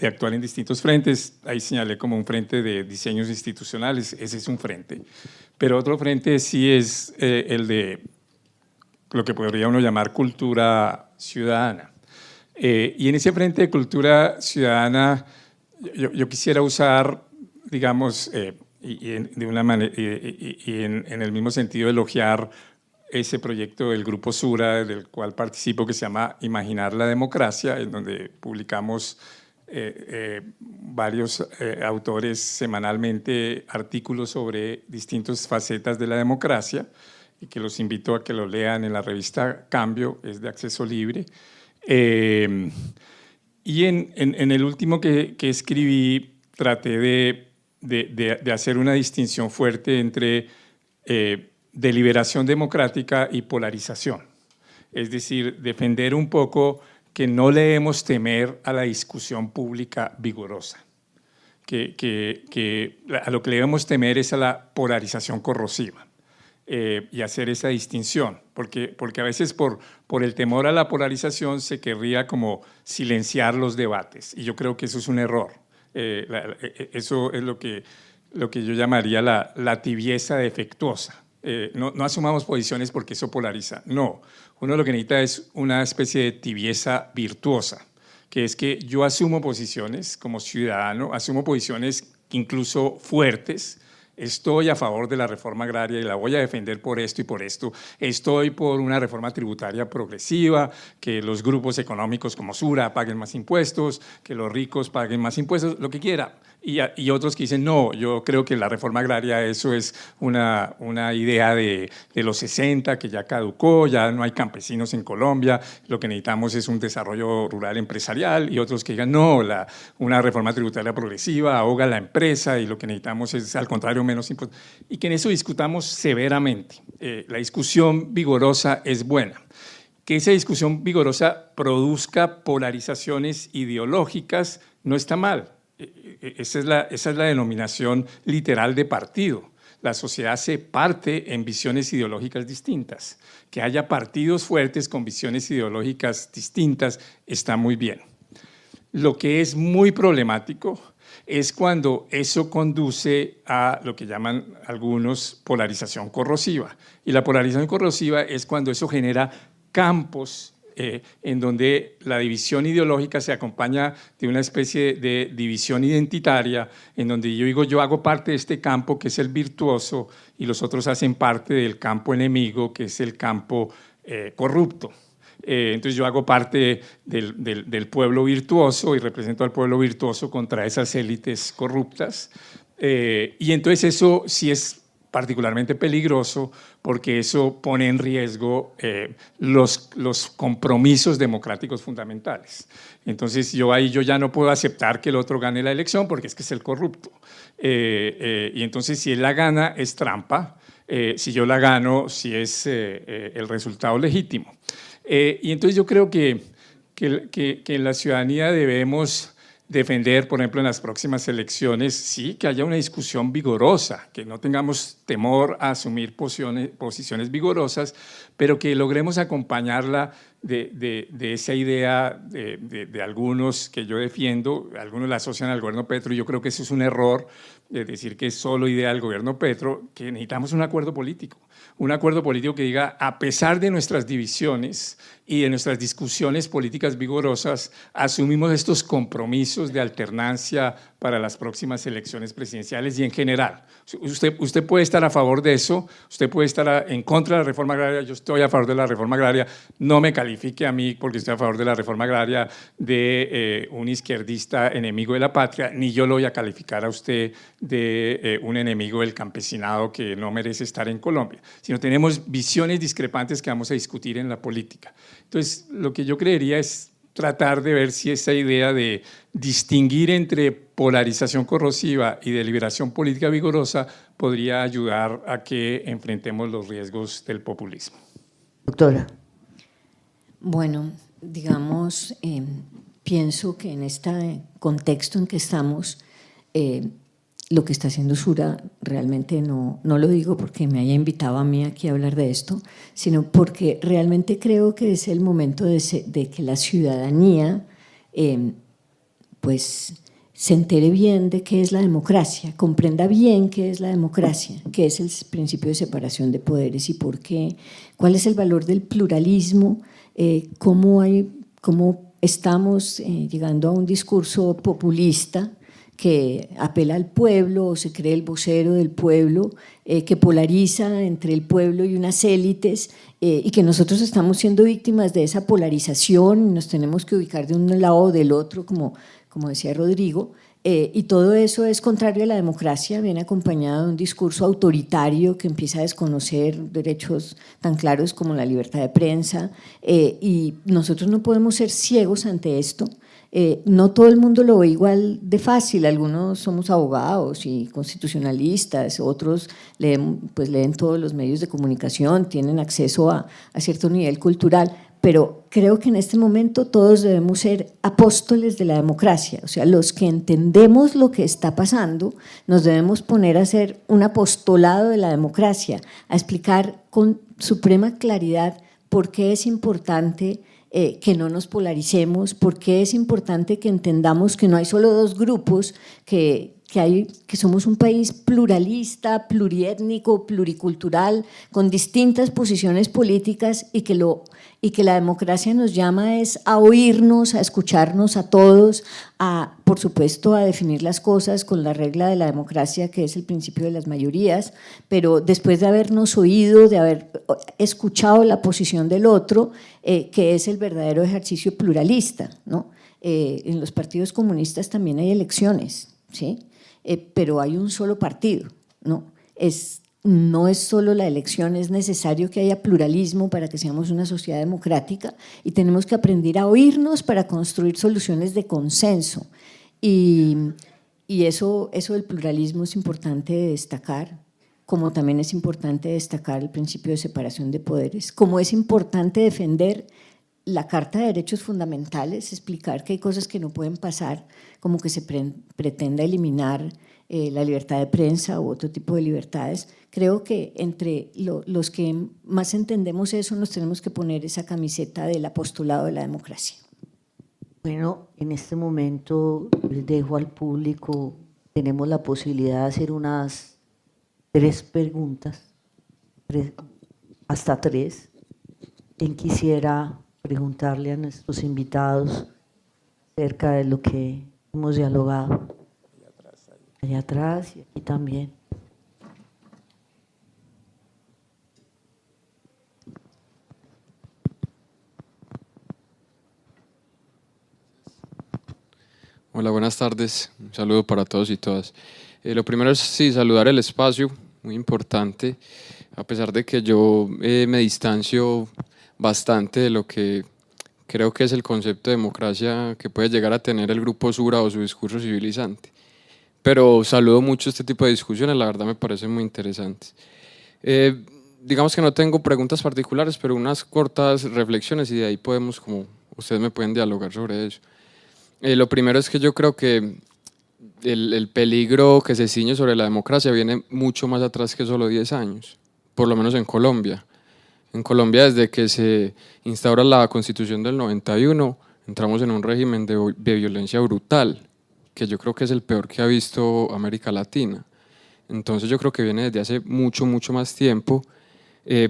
actuar en distintos frentes. Ahí señalé como un frente de diseños institucionales, ese es un frente. Pero otro frente sí es el de lo que podría uno llamar cultura ciudadana. Y en ese frente de cultura ciudadana yo quisiera usar, digamos, de una manera, y en el mismo sentido elogiar ese proyecto del Grupo Sura, del cual participo, que se llama Imaginar la Democracia, en donde publicamos varios autores semanalmente artículos sobre distintas facetas de la democracia, y que los invito a que lo lean en la revista Cambio, es de acceso libre. Y en el último que escribí traté de hacer una distinción fuerte entre deliberación democrática y polarización. Es decir, defender un poco que no le debemos temer a la discusión pública vigorosa, que a lo que le debemos temer es a la polarización corrosiva. Y hacer esa distinción, porque a veces por el temor a la polarización se querría como silenciar los debates, y yo creo que eso es un error. Eso es lo que yo llamaría la tibieza defectuosa. No asumamos posiciones porque eso polariza, no. Uno lo que necesita es una especie de tibieza virtuosa, que es que yo asumo posiciones como ciudadano, asumo posiciones incluso fuertes. Estoy a favor de la reforma agraria y la voy a defender por esto y por esto. Estoy por una reforma tributaria progresiva, que los grupos económicos como Sura paguen más impuestos, que los ricos paguen más impuestos, lo que quiera. Y otros que dicen, no, yo creo que la reforma agraria eso es una idea de los 60 que ya caducó, ya no hay campesinos en Colombia, lo que necesitamos es un desarrollo rural empresarial, y otros que digan, no, una reforma tributaria progresiva ahoga la empresa y lo que necesitamos es al contrario menos impuestos. Y que en eso discutamos severamente. La discusión vigorosa es buena. Que esa discusión vigorosa produzca polarizaciones ideológicas no está mal. Esa es la denominación literal de partido. La sociedad se parte en visiones ideológicas distintas. Que haya partidos fuertes con visiones ideológicas distintas está muy bien. Lo que es muy problemático es cuando eso conduce a lo que llaman algunos polarización corrosiva. Y la polarización corrosiva es cuando eso genera campos en donde la división ideológica se acompaña de una especie de división identitaria, en donde yo digo, yo hago parte de este campo que es el virtuoso y los otros hacen parte del campo enemigo, que es el campo corrupto. Entonces yo hago parte del pueblo virtuoso y represento al pueblo virtuoso contra esas élites corruptas. Y entonces eso sí es particularmente peligroso porque eso pone en riesgo los compromisos democráticos fundamentales. Entonces yo ya no puedo aceptar que el otro gane la elección porque es que es el corrupto. Y entonces si él la gana es trampa, si yo la gano sí es el resultado legítimo. Y entonces yo creo que en la ciudadanía debemos defender, por ejemplo, en las próximas elecciones, sí, que haya una discusión vigorosa, que no tengamos temor a asumir posiciones vigorosas, pero que logremos acompañarla de esa idea de algunos que yo defiendo. Algunos la asocian al gobierno Petro, y yo creo que eso es un error, decir que es solo idea del gobierno Petro, que necesitamos un acuerdo político. un acuerdo político que diga, a pesar de nuestras divisiones y de nuestras discusiones políticas vigorosas, asumimos estos compromisos de alternancia para las próximas elecciones presidenciales y en general. Usted puede estar a favor de eso, usted puede estar en contra de la reforma agraria, yo estoy a favor de la reforma agraria, no me califique a mí porque estoy a favor de la reforma agraria de un izquierdista enemigo de la patria, ni yo lo voy a calificar a usted de un enemigo del campesinado que no merece estar en Colombia, sino tenemos visiones discrepantes que vamos a discutir en la política. Entonces, lo que yo creería es tratar de ver si esa idea de distinguir entre polarización corrosiva y deliberación política vigorosa podría ayudar a que enfrentemos los riesgos del populismo. Doctora. Bueno, digamos, pienso que en este contexto en que estamos, lo que está haciendo Sura realmente no lo digo porque me haya invitado a mí aquí a hablar de esto, sino porque realmente creo que es el momento de que la ciudadanía pues se entere bien de qué es la democracia, comprenda bien qué es la democracia, qué es el principio de separación de poderes y por qué, cuál es el valor del pluralismo, cómo estamos llegando a un discurso populista que apela al pueblo o se cree el vocero del pueblo, que polariza entre el pueblo y unas élites y que nosotros estamos siendo víctimas de esa polarización, nos tenemos que ubicar de un lado o del otro, como decía Rodrigo, y todo eso es contrario a la democracia, viene acompañado de un discurso autoritario que empieza a desconocer derechos tan claros como la libertad de prensa, y nosotros no podemos ser ciegos ante esto. No todo el mundo lo ve igual de fácil, algunos somos abogados y constitucionalistas, otros leen todos los medios de comunicación, tienen acceso a cierto nivel cultural, pero creo que en este momento todos debemos ser apóstoles de la democracia, o sea, los que entendemos lo que está pasando, nos debemos poner a hacer un apostolado de la democracia, a explicar con suprema claridad por qué es importante que no nos polaricemos, porque es importante que entendamos que no hay solo dos grupos, que somos un país pluralista, pluriétnico, pluricultural, con distintas posiciones políticas y que la democracia nos llama es a oírnos, a escucharnos a todos, por supuesto a definir las cosas con la regla de la democracia que es el principio de las mayorías, pero después de habernos oído, de haber escuchado la posición del otro, que es el verdadero ejercicio pluralista, ¿no? En los partidos comunistas también hay elecciones, ¿sí? Pero hay un solo partido, ¿no? No es solo la elección, es necesario que haya pluralismo para que seamos una sociedad democrática y tenemos que aprender a oírnos para construir soluciones de consenso. Y eso del pluralismo es importante de destacar, como también es importante destacar el principio de separación de poderes, como es importante defender la Carta de Derechos Fundamentales, explicar que hay cosas que no pueden pasar, como que se pretenda eliminar la libertad de prensa u otro tipo de libertades. Creo que entre los que más entendemos eso nos tenemos que poner esa camiseta del apostolado de la democracia. Bueno, en este momento les dejo al público, tenemos la posibilidad de hacer unas 3 preguntas, hasta 3. ¿Quién quisiera preguntarle a nuestros invitados acerca de lo que hemos dialogado? Allá atrás y aquí también. Hola, buenas tardes. Un saludo para todos y todas. Lo primero es sí, saludar el espacio, muy importante, a pesar de que yo me distancio bastante de lo que creo que es el concepto de democracia que puede llegar a tener el Grupo Sura o su discurso civilizante. Pero saludo mucho este tipo de discusiones, la verdad me parecen muy interesantes. Digamos que no tengo preguntas particulares, pero unas cortas reflexiones y de ahí podemos, como ustedes me pueden dialogar sobre eso. Lo primero es que yo creo que el peligro que se ciñe sobre la democracia viene mucho más atrás que solo 10 años, por lo menos en Colombia. En Colombia, desde que se instaura la Constitución del 91, entramos en un régimen de violencia brutal, que yo creo que es el peor que ha visto América Latina. Entonces yo creo que viene desde hace mucho más tiempo,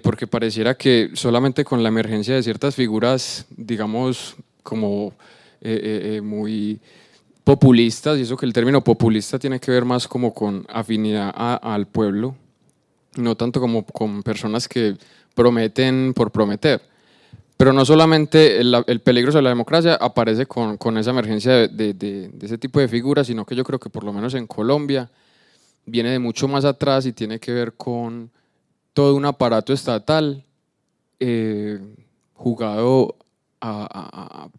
porque pareciera que solamente con la emergencia de ciertas figuras, digamos, como muy populistas, y eso que el término populista tiene que ver más como con afinidad al pueblo, no tanto como con personas que prometen por prometer. Pero no solamente el peligro sobre la democracia aparece con esa emergencia de ese tipo de figuras, sino que yo creo que por lo menos en Colombia viene de mucho más atrás y tiene que ver con todo un aparato estatal jugado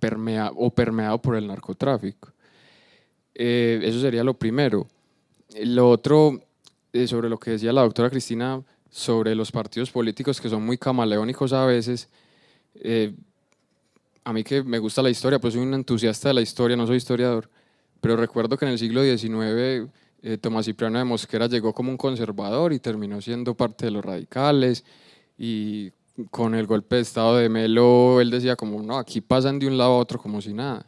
permeado por el narcotráfico. Eso sería lo primero. Lo otro, sobre lo que decía la doctora Cristina, sobre los partidos políticos que son muy camaleónicos a veces. A mí que me gusta la historia, pues soy un entusiasta de la historia, no soy historiador, pero recuerdo que en el siglo XIX Tomás Cipriano de Mosquera llegó como un conservador y terminó siendo parte de los radicales, y con el golpe de estado de Melo él decía como no, aquí pasan de un lado a otro como si nada,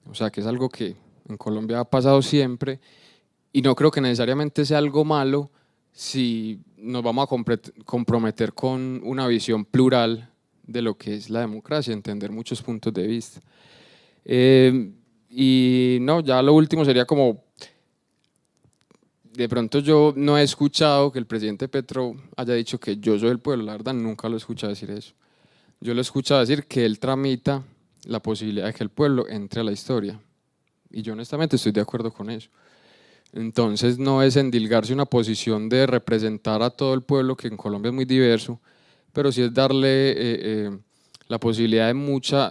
o sea que es algo que en Colombia ha pasado siempre y no creo que necesariamente sea algo malo si nos vamos a comprometer con una visión plural de lo que es la democracia, entender muchos puntos de vista. Y no, ya lo último sería como, de pronto yo no he escuchado que el presidente Petro haya dicho que yo soy el pueblo, la verdad nunca lo he escuchado decir eso. Yo lo he escuchado decir que él tramita la posibilidad de que el pueblo entre a la historia, y yo honestamente estoy de acuerdo con eso. Entonces no es endilgarse una posición de representar a todo el pueblo, que en Colombia es muy diverso, pero sí es darle la posibilidad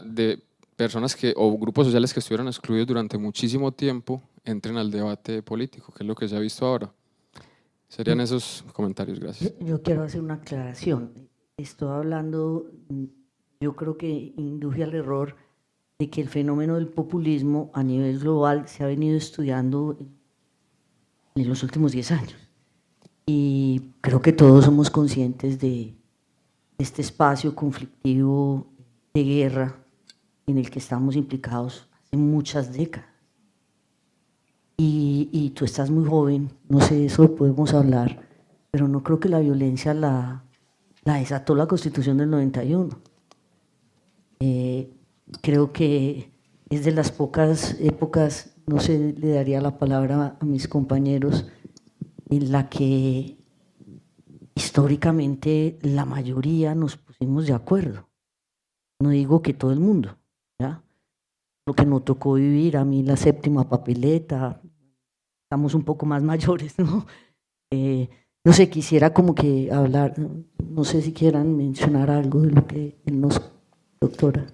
de personas o grupos sociales que estuvieron excluidos durante muchísimo tiempo entren al debate político, que es lo que se ha visto ahora. Serían esos comentarios, gracias. Yo quiero hacer una aclaración. Estoy hablando, yo creo que induce al error de que el fenómeno del populismo a nivel global se ha venido estudiando en los últimos 10 años. Y creo que todos somos conscientes de este espacio conflictivo de guerra en el que estamos implicados hace muchas décadas. Y tú estás muy joven, no sé, eso lo podemos hablar, pero no creo que la violencia la desató la Constitución del 91. Creo que es de las pocas épocas, no sé, le daría la palabra a mis compañeros, en la que históricamente la mayoría nos pusimos de acuerdo. No digo que todo el mundo, ¿ya? Lo que nos tocó vivir, a mí la séptima papeleta, estamos un poco más mayores, ¿no? No sé, quisiera como que hablar, no sé si quieran mencionar algo de lo que nos, doctora.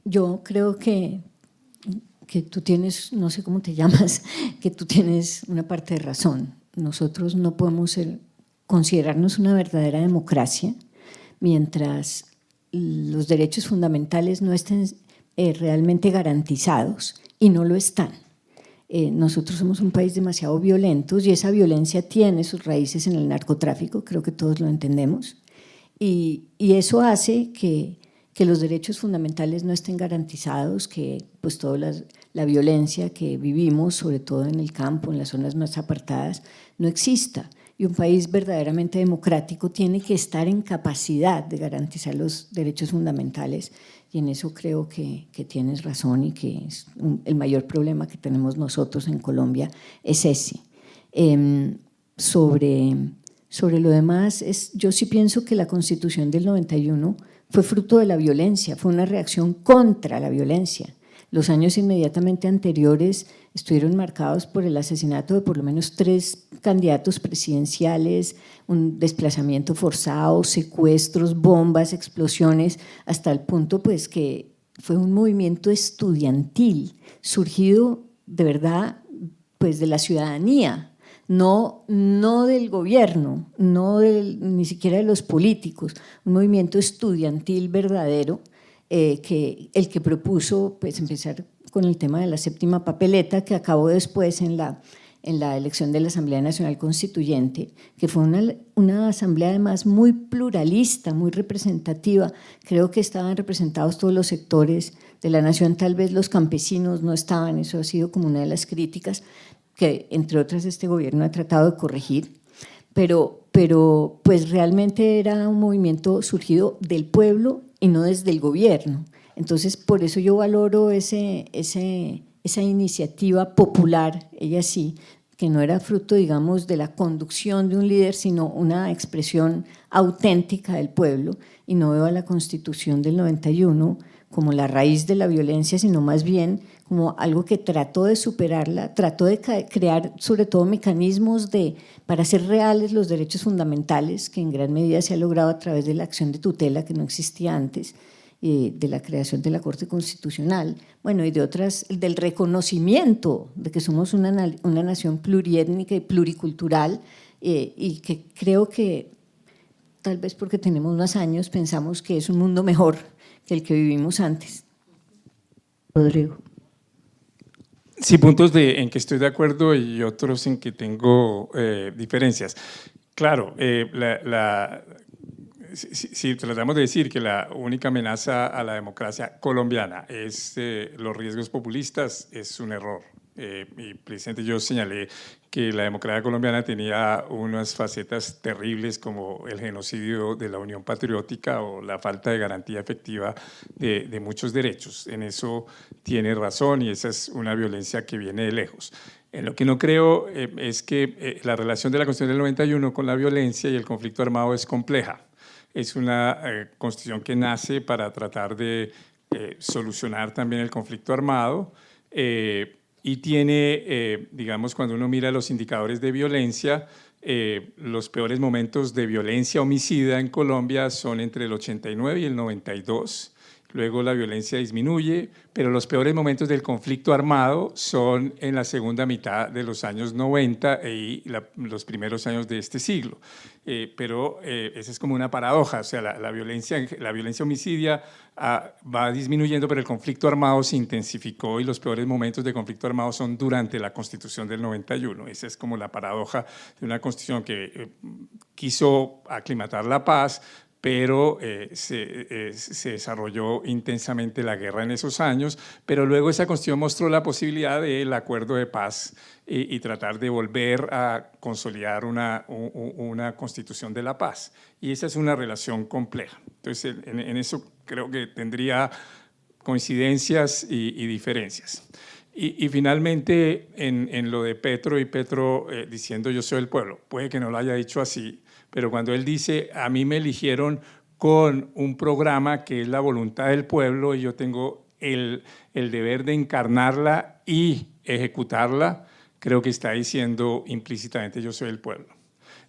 Yo creo que tú tienes, no sé cómo te llamas, que tú tienes una parte de razón. Nosotros no podemos considerarnos una verdadera democracia mientras los derechos fundamentales no estén realmente garantizados, y no lo están. Nosotros somos un país demasiado violento y esa violencia tiene sus raíces en el narcotráfico, creo que todos lo entendemos, y eso hace que los derechos fundamentales no estén garantizados, que pues toda la violencia que vivimos, sobre todo en el campo, en las zonas más apartadas, no exista. Y un país verdaderamente democrático tiene que estar en capacidad de garantizar los derechos fundamentales, y en eso creo que tienes razón, y que es el mayor problema que tenemos nosotros en Colombia es ese. Sobre lo demás, yo sí pienso que la Constitución del 91 fue fruto de la violencia, fue una reacción contra la violencia. Los años inmediatamente anteriores estuvieron marcados por el asesinato de por lo menos 3 candidatos presidenciales, un desplazamiento forzado, secuestros, bombas, explosiones, hasta el punto pues que fue un movimiento estudiantil surgido de verdad pues de la ciudadanía, no del gobierno, ni siquiera de los políticos, un movimiento estudiantil verdadero, el que propuso pues empezar con el tema de la séptima papeleta, que acabó después en la elección de la Asamblea Nacional Constituyente, que fue una asamblea además muy pluralista, muy representativa. Creo que estaban representados todos los sectores de la nación, tal vez los campesinos no estaban, eso ha sido como una de las críticas que entre otras este gobierno ha tratado de corregir, pero pero pues realmente era un movimiento surgido del pueblo y no desde el gobierno. Entonces, por eso yo valoro esa iniciativa popular, ella sí, que no era fruto, digamos, de la conducción de un líder, sino una expresión auténtica del pueblo, y no veo a la Constitución del 91 como la raíz de la violencia, sino más bien como algo que trató de superarla, trató de crear sobre todo mecanismos para hacer reales los derechos fundamentales, que en gran medida se ha logrado a través de la acción de tutela que no existía antes, de la creación de la Corte Constitucional, bueno, y de otras, del reconocimiento de que somos una nación pluriétnica y pluricultural, y que creo que tal vez porque tenemos más años pensamos que es un mundo mejor que el que vivimos antes. Rodrigo. Sí, puntos en que estoy de acuerdo y otros en que tengo diferencias. Claro, si tratamos de decir que la única amenaza a la democracia colombiana es los riesgos populistas, es un error. Y precisamente yo señalé que la democracia colombiana tenía unas facetas terribles como el genocidio de la Unión Patriótica o la falta de garantía efectiva de muchos derechos. En eso tiene razón y esa es una violencia que viene de lejos. En lo que no creo es que la relación de la Constitución del 91 con la violencia y el conflicto armado es compleja. Es una constitución que nace para tratar de solucionar también el conflicto armado y tiene, digamos, cuando uno mira los indicadores de violencia, los peores momentos de violencia homicida en Colombia son entre el 89 y el 92. Luego la violencia disminuye, pero los peores momentos del conflicto armado son en la segunda mitad de los años 90 y los primeros años de este siglo. Pero esa es como una paradoja, o sea, la violencia homicidia va disminuyendo, pero el conflicto armado se intensificó y los peores momentos de conflicto armado son durante la Constitución del 91. Esa es como la paradoja de una Constitución que quiso aclimatar la paz, pero se desarrolló intensamente la guerra en esos años, pero luego esa Constitución mostró la posibilidad del acuerdo de paz y tratar de volver a consolidar una Constitución de la paz. Y esa es una relación compleja. Entonces, en eso creo que tendría coincidencias y diferencias. Y finalmente, en lo de Petro diciendo yo soy el pueblo, puede que no lo haya dicho así, pero cuando él dice, a mí me eligieron con un programa que es la voluntad del pueblo y yo tengo el deber de encarnarla y ejecutarla, creo que está diciendo implícitamente yo soy el pueblo.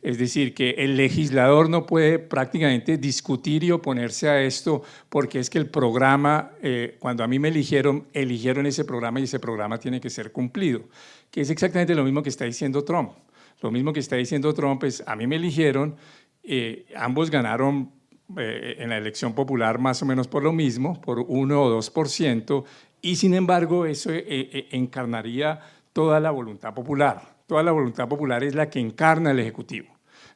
Es decir, que el legislador no puede prácticamente discutir y oponerse a esto porque es que el programa, cuando a mí me eligieron ese programa y ese programa tiene que ser cumplido, que es exactamente lo mismo que está diciendo Trump. Lo mismo que está diciendo Trump es, a mí me eligieron, ambos ganaron en la elección popular más o menos por lo mismo, por 1 o 2%, y sin embargo eso encarnaría toda la voluntad popular. Toda la voluntad popular es la que encarna el Ejecutivo.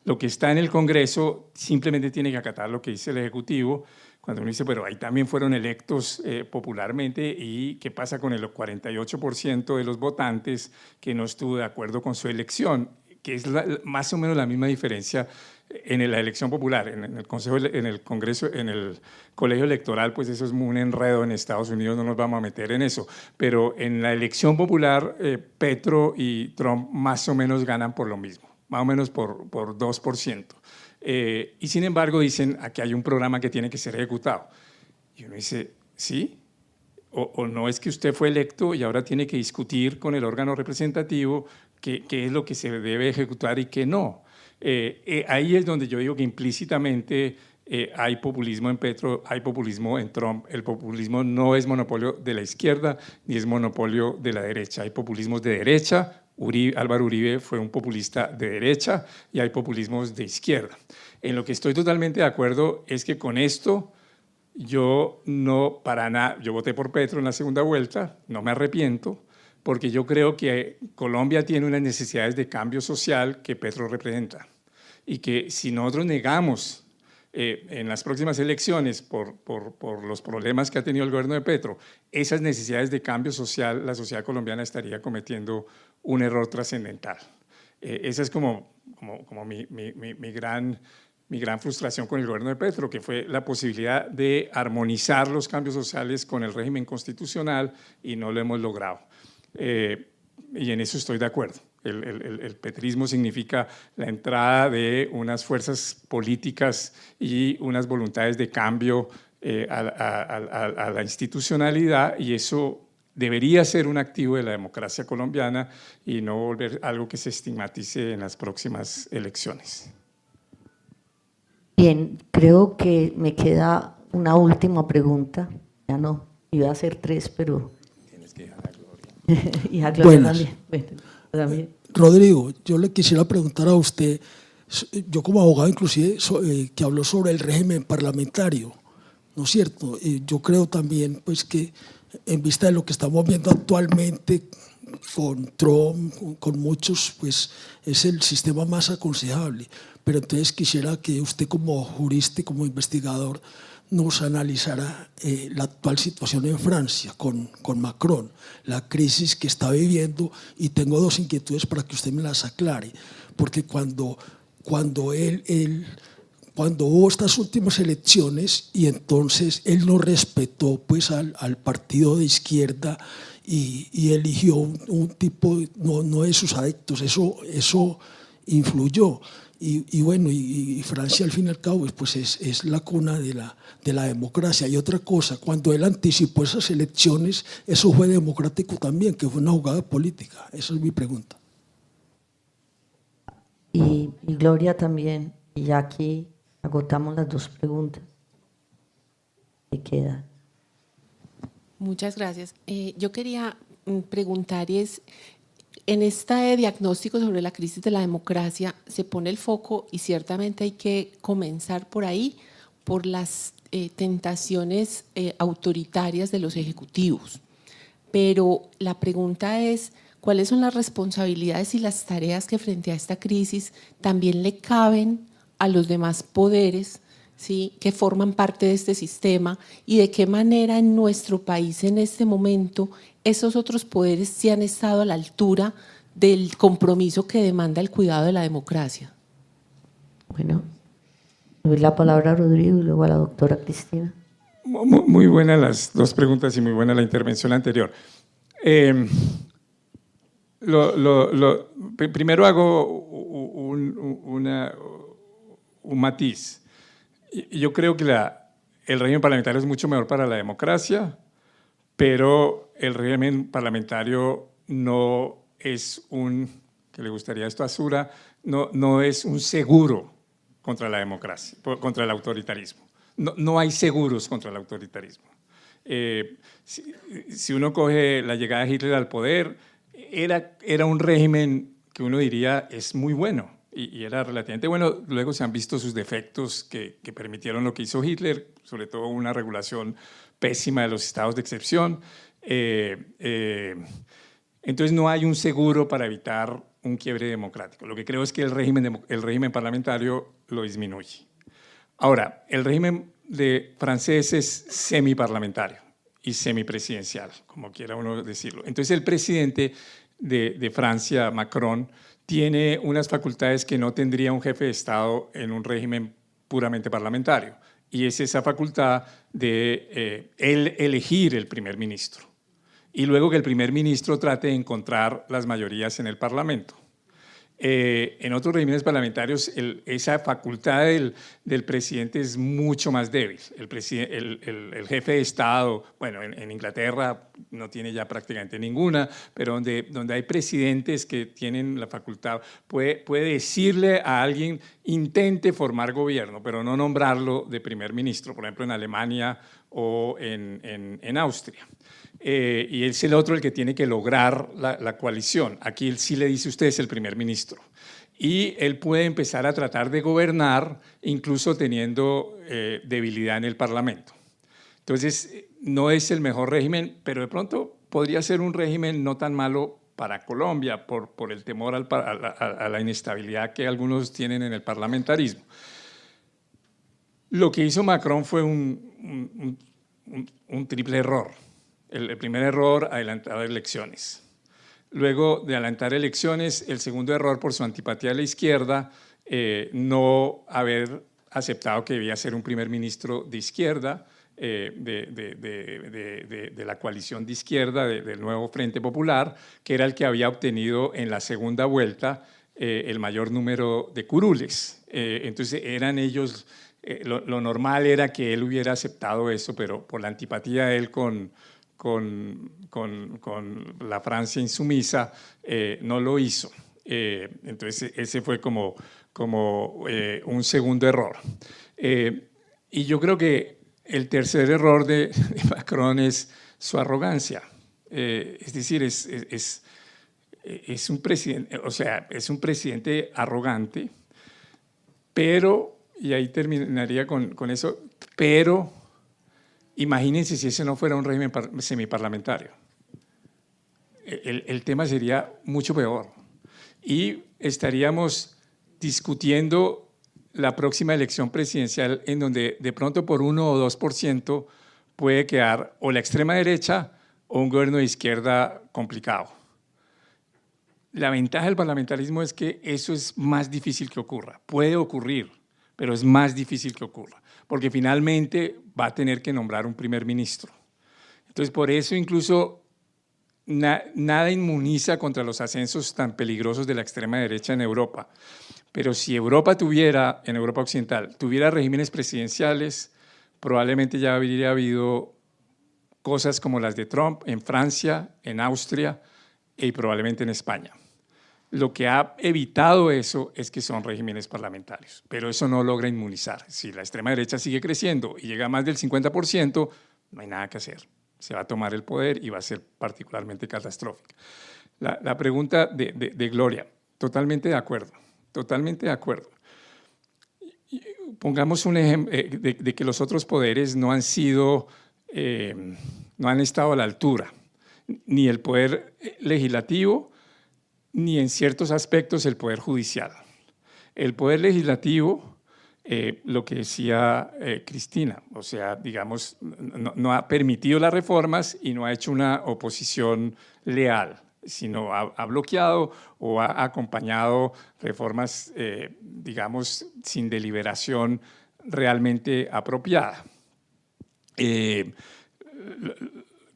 Lo que está en el Congreso simplemente tiene que acatar lo que dice el Ejecutivo. Cuando uno dice, pero ahí también fueron electos popularmente, ¿y qué pasa con el 48% de los votantes que no estuvo de acuerdo con su elección? Que es más o menos la misma diferencia en la elección popular, en el Congreso, en el colegio electoral, pues eso es un enredo en Estados Unidos, no nos vamos a meter en eso, pero en la elección popular, Petro y Trump más o menos ganan por lo mismo, más o menos por 2%. Y sin embargo dicen, aquí hay un programa que tiene que ser ejecutado. Y uno dice, ¿sí? O no es que usted fue electo y ahora tiene que discutir con el órgano representativo qué es lo que se debe ejecutar y qué no. Ahí es donde yo digo que implícitamente hay populismo en Petro, hay populismo en Trump. El populismo no es monopolio de la izquierda ni es monopolio de la derecha. Hay populismos de derecha. Álvaro Uribe fue un populista de derecha y hay populismos de izquierda. En lo que estoy totalmente de acuerdo es que con esto yo no para nada, yo voté por Petro en la segunda vuelta, no me arrepiento, porque yo creo que Colombia tiene unas necesidades de cambio social que Petro representa y que si nosotros negamos en las próximas elecciones por los problemas que ha tenido el gobierno de Petro, esas necesidades de cambio social, la sociedad colombiana estaría cometiendo un error trascendental. Esa es como como mi gran frustración con el gobierno de Petro, que fue la posibilidad de armonizar los cambios sociales con el régimen constitucional y no lo hemos logrado. Y en eso estoy de acuerdo. El petrismo significa la entrada de unas fuerzas políticas y unas voluntades de cambio a la institucionalidad, y eso debería ser un activo de la democracia colombiana y no volver algo que se estigmatice en las próximas elecciones. Bien, creo que me queda una última pregunta. Ya no, iba a hacer 3, pero… Tienes que dejar a Gloria. Y a Gloria Buenas. también. Bueno, también. Rodrigo, yo le quisiera preguntar a usted, yo como abogado inclusive, que habló sobre el régimen parlamentario, ¿no es cierto? Yo creo también pues, que en vista de lo que estamos viendo actualmente con Trump, con muchos, pues es el sistema más aconsejable. Pero entonces quisiera que usted como jurista y como investigador nos analizara la actual situación en Francia con Macron, la crisis que está viviendo, y tengo 2 inquietudes para que usted me las aclare, porque cuando hubo estas últimas elecciones y entonces él no respetó pues al partido de izquierda y eligió un tipo no de sus adeptos, eso influyó. Y bueno, y Francia al fin y al cabo pues es la cuna de la democracia. Y otra cosa, cuando él anticipó esas elecciones, eso fue democrático también, que fue una jugada política. Esa es mi pregunta. Y Gloria también. Y ya aquí agotamos las 2 preguntas que quedan. Muchas gracias. Yo quería preguntar en este diagnóstico sobre la crisis de la democracia se pone el foco, y ciertamente hay que comenzar por ahí, por las tentaciones autoritarias de los ejecutivos. Pero la pregunta es, ¿cuáles son las responsabilidades y las tareas que frente a esta crisis también le caben a los demás poderes, ¿sí?, que forman parte de este sistema, y de qué manera en nuestro país en este momento esos otros poderes sí han estado a la altura del compromiso que demanda el cuidado de la democracia? Bueno, doy la palabra a Rodrigo y luego a la doctora Cristina. Muy buenas las 2 preguntas y muy buena la intervención anterior. Primero hago un matiz. Yo creo que el régimen parlamentario es mucho mejor para la democracia, pero el régimen parlamentario no es que le gustaría esto a Sura, no es un seguro contra la democracia, contra el autoritarismo. No hay seguros contra el autoritarismo. Si uno coge la llegada de Hitler al poder, era un régimen que uno diría es muy bueno, y era relativamente bueno. Luego se han visto sus defectos que permitieron lo que hizo Hitler, sobre todo una regulación pésima de los estados de excepción. Entonces no hay un seguro para evitar un quiebre democrático. Lo que creo es que el régimen parlamentario lo disminuye. Ahora, el régimen francés es semiparlamentario y semipresidencial, como quiera uno decirlo. Entonces el presidente de Francia, Macron, tiene unas facultades que no tendría un jefe de Estado en un régimen puramente parlamentario, y es esa facultad de él elegir el primer ministro y luego que el primer ministro trate de encontrar las mayorías en el Parlamento. En otros regímenes parlamentarios esa facultad del presidente es mucho más débil. El jefe de Estado, bueno, en Inglaterra no tiene ya prácticamente ninguna, pero donde hay presidentes que tienen la facultad, puede decirle a alguien, intente formar gobierno, pero no nombrarlo de primer ministro, por ejemplo en Alemania o en Austria. Y es el otro el que tiene que lograr la coalición. Aquí él sí le dice, usted es el primer ministro. Y él puede empezar a tratar de gobernar, incluso teniendo debilidad en el Parlamento. Entonces, no es el mejor régimen, pero de pronto podría ser un régimen no tan malo para Colombia, por el temor a la inestabilidad que algunos tienen en el parlamentarismo. Lo que hizo Macron fue un triple error. El primer error, adelantar elecciones. Luego de adelantar elecciones, el segundo error por su antipatía a la izquierda, no haber aceptado que debía ser un primer ministro de izquierda, de la coalición de izquierda del nuevo Frente Popular, que era el que había obtenido en la segunda vuelta el mayor número de curules. Entonces eran ellos, lo normal era que él hubiera aceptado eso, pero por la antipatía de él con la Francia insumisa, no lo hizo. Entonces ese fue como un segundo error. Y yo creo que el tercer error de Macron es su arrogancia. Es decir, es un presidente, o sea, es un presidente arrogante, pero, y ahí terminaría con eso, pero imagínense si ese no fuera un régimen semiparlamentario. El tema sería mucho peor y estaríamos discutiendo la próxima elección presidencial en donde de pronto por 1 o 2% puede quedar o la extrema derecha o un gobierno de izquierda complicado. La ventaja del parlamentarismo es que eso es más difícil que ocurra. Puede ocurrir, pero es más difícil que ocurra, porque finalmente va a tener que nombrar un primer ministro. Entonces, por eso incluso nada inmuniza contra los ascensos tan peligrosos de la extrema derecha en Europa. Pero si Europa tuviera, en Europa Occidental, tuviera regímenes presidenciales, probablemente ya habría habido cosas como las de Trump en Francia, en Austria y probablemente en España. Lo que ha evitado eso es que son regímenes parlamentarios, pero eso no logra inmunizar. Si la extrema derecha sigue creciendo y llega a más del 50%, no hay nada que hacer. Se va a tomar el poder y va a ser particularmente catastrófica. La pregunta de Gloria, totalmente de acuerdo. Totalmente de acuerdo. Pongamos un ejemplo de que los otros poderes no han estado a la altura, ni el poder legislativo, ni en ciertos aspectos el poder judicial. El poder legislativo, lo que decía Cristina, o sea, digamos, no ha permitido las reformas y no ha hecho una oposición leal, sino ha bloqueado o ha acompañado reformas, digamos, sin deliberación realmente apropiada. Que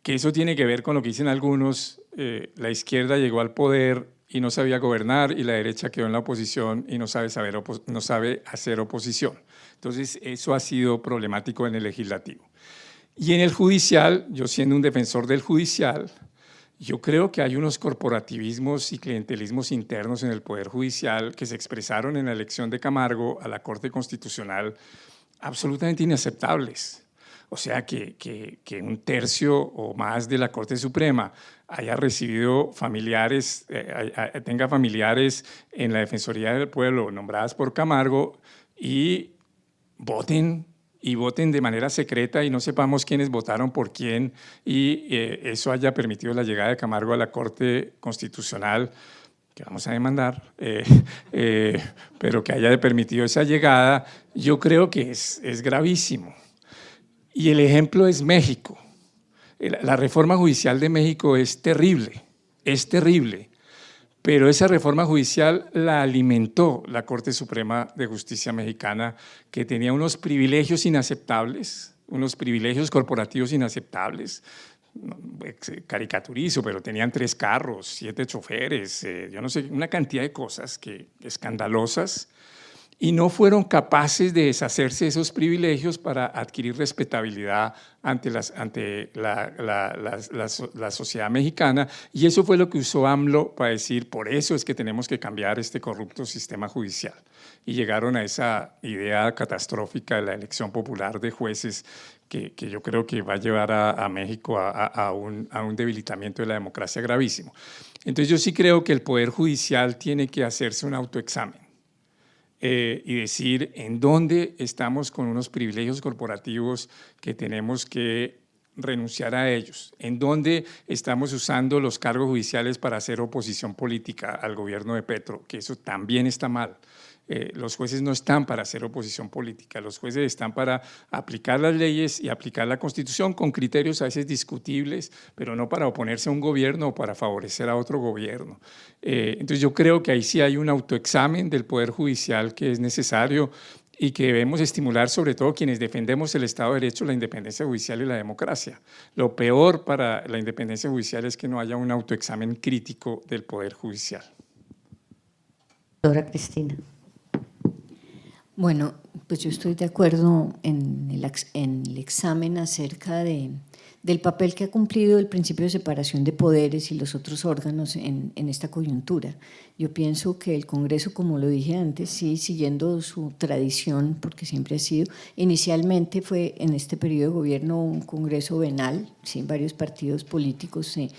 eso tiene que ver con lo que dicen algunos, la izquierda llegó al poder y no sabía gobernar y la derecha quedó en la oposición y no sabe hacer oposición. Entonces, eso ha sido problemático en el legislativo. Y en el judicial, yo siendo un defensor del judicial, yo creo que hay unos corporativismos y clientelismos internos en el Poder Judicial que se expresaron en la elección de Camargo a la Corte Constitucional absolutamente inaceptables. O sea, que un tercio o más de la Corte Suprema haya recibido familiares, tenga familiares en la Defensoría del Pueblo nombradas por Camargo y voten de manera secreta y no sepamos quiénes votaron por quién y eso haya permitido la llegada de Camargo a la Corte Constitucional, que vamos a demandar, pero que haya permitido esa llegada, yo creo que es gravísimo. Y el ejemplo es México. La reforma judicial de México es terrible, pero esa reforma judicial la alimentó la Corte Suprema de Justicia mexicana, que tenía unos privilegios inaceptables, unos privilegios corporativos inaceptables, caricaturizo, pero tenían 3 carros, 7 choferes, yo no sé, una cantidad de cosas escandalosas, y no fueron capaces de deshacerse de esos privilegios para adquirir respetabilidad ante la sociedad mexicana, y eso fue lo que usó AMLO para decir, por eso es que tenemos que cambiar este corrupto sistema judicial. Y llegaron a esa idea catastrófica de la elección popular de jueces que yo creo que va a llevar a México a un debilitamiento de la democracia gravísimo. Entonces yo sí creo que el Poder Judicial tiene que hacerse un autoexamen. Y decir en dónde estamos con unos privilegios corporativos que tenemos que renunciar a ellos, en dónde estamos usando los cargos judiciales para hacer oposición política al gobierno de Petro, que eso también está mal. Los jueces no están para hacer oposición política, los jueces están para aplicar las leyes y aplicar la Constitución con criterios a veces discutibles, pero no para oponerse a un gobierno o para favorecer a otro gobierno. Entonces yo creo que ahí sí hay un autoexamen del Poder Judicial que es necesario y que debemos estimular sobre todo quienes defendemos el Estado de Derecho, la independencia judicial y la democracia. Lo peor para la independencia judicial es que no haya un autoexamen crítico del Poder Judicial. Doctora Cristina. Bueno, pues yo estoy de acuerdo en el examen acerca del papel que ha cumplido el principio de separación de poderes y los otros órganos en esta coyuntura. Yo pienso que el Congreso, como lo dije antes, sí, siguiendo su tradición, porque siempre ha sido, inicialmente fue en este periodo de gobierno un Congreso venal, sí, varios partidos políticos se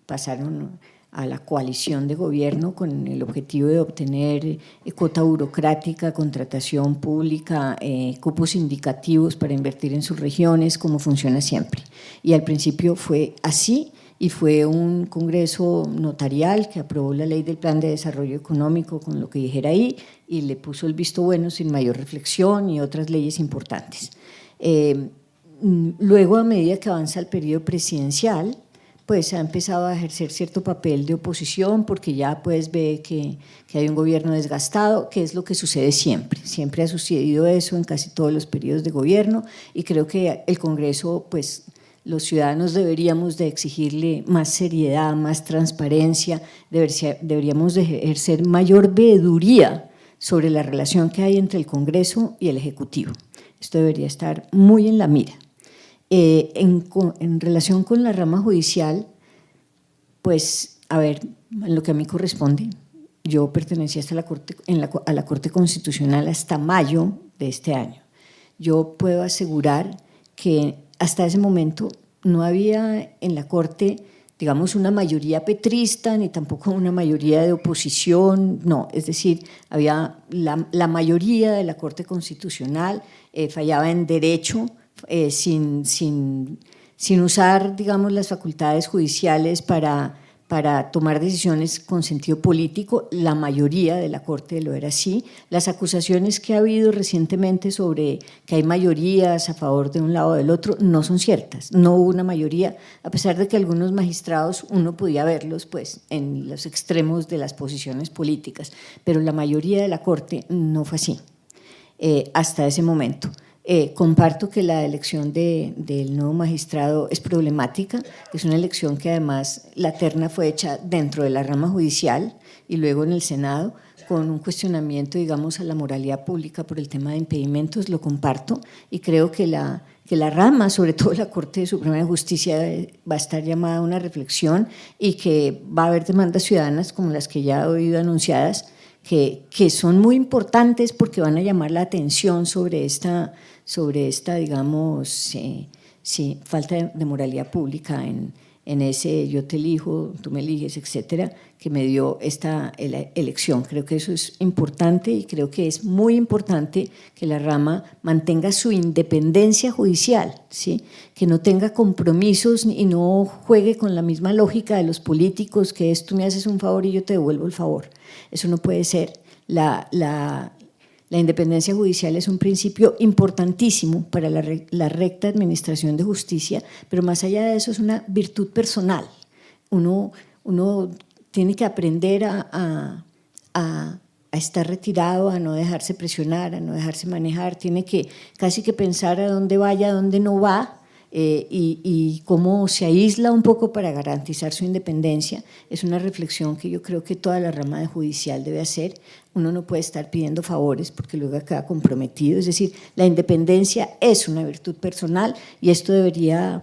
pasaron a la coalición de gobierno con el objetivo de obtener cuota burocrática, contratación pública, cupos indicativos para invertir en sus regiones, como funciona siempre. Y al principio fue así, y fue un congreso notarial que aprobó la ley del Plan de Desarrollo Económico con lo que dijera ahí y le puso el visto bueno sin mayor reflexión y otras leyes importantes. Luego, a medida que avanza el periodo presidencial, pues ha empezado a ejercer cierto papel de oposición porque ya pues ve que hay un gobierno desgastado, que es lo que sucede siempre. Siempre ha sucedido eso en casi todos los periodos de gobierno y creo que el Congreso, pues los ciudadanos deberíamos de exigirle más seriedad, más transparencia, deberíamos de ejercer mayor veeduría sobre la relación que hay entre el Congreso y el Ejecutivo. Esto debería estar muy en la mira. En relación con la rama judicial, pues, a ver, en lo que a mí corresponde, yo pertenecía hasta a la Corte Constitucional hasta mayo de este año. Yo puedo asegurar que hasta ese momento no había en la Corte, digamos, una mayoría petrista, ni tampoco una mayoría de oposición, no, es decir, había la mayoría de la Corte Constitucional fallaba en derecho, sin usar, digamos, las facultades judiciales para tomar decisiones con sentido político. La mayoría de la Corte lo era así. Las acusaciones que ha habido recientemente sobre que hay mayorías a favor de un lado o del otro no son ciertas. No hubo una mayoría, a pesar de que algunos magistrados uno podía verlos pues, en los extremos de las posiciones políticas, pero la mayoría de la Corte no fue así hasta ese momento. Comparto que la elección del nuevo magistrado es problemática, es una elección que además la terna fue hecha dentro de la rama judicial y luego en el Senado con un cuestionamiento, digamos, a la moralidad pública por el tema de impedimentos, lo comparto y creo que la rama, sobre todo la Corte Suprema de Justicia, va a estar llamada a una reflexión y que va a haber demandas ciudadanas como las que ya he oído anunciadas, que son muy importantes porque van a llamar la atención sobre esta digamos, falta de moralidad pública en ese yo te elijo, tú me eliges, etcétera, que me dio esta elección. Creo que eso es importante y creo que es muy importante que la rama mantenga su independencia judicial, ¿sí? Que no tenga compromisos y no juegue con la misma lógica de los políticos, que es tú me haces un favor y yo te devuelvo el favor. Eso no puede ser. La independencia judicial es un principio importantísimo para la recta administración de justicia, pero más allá de eso es una virtud personal. Uno tiene que aprender a estar retirado, a no dejarse presionar, a no dejarse manejar, tiene que casi que pensar a dónde vaya, a dónde no va, y cómo se aísla un poco para garantizar su independencia. Es una reflexión que yo creo que toda la rama judicial debe hacer. Uno no puede estar pidiendo favores porque luego queda comprometido. Es decir, la independencia es una virtud personal y esto debería,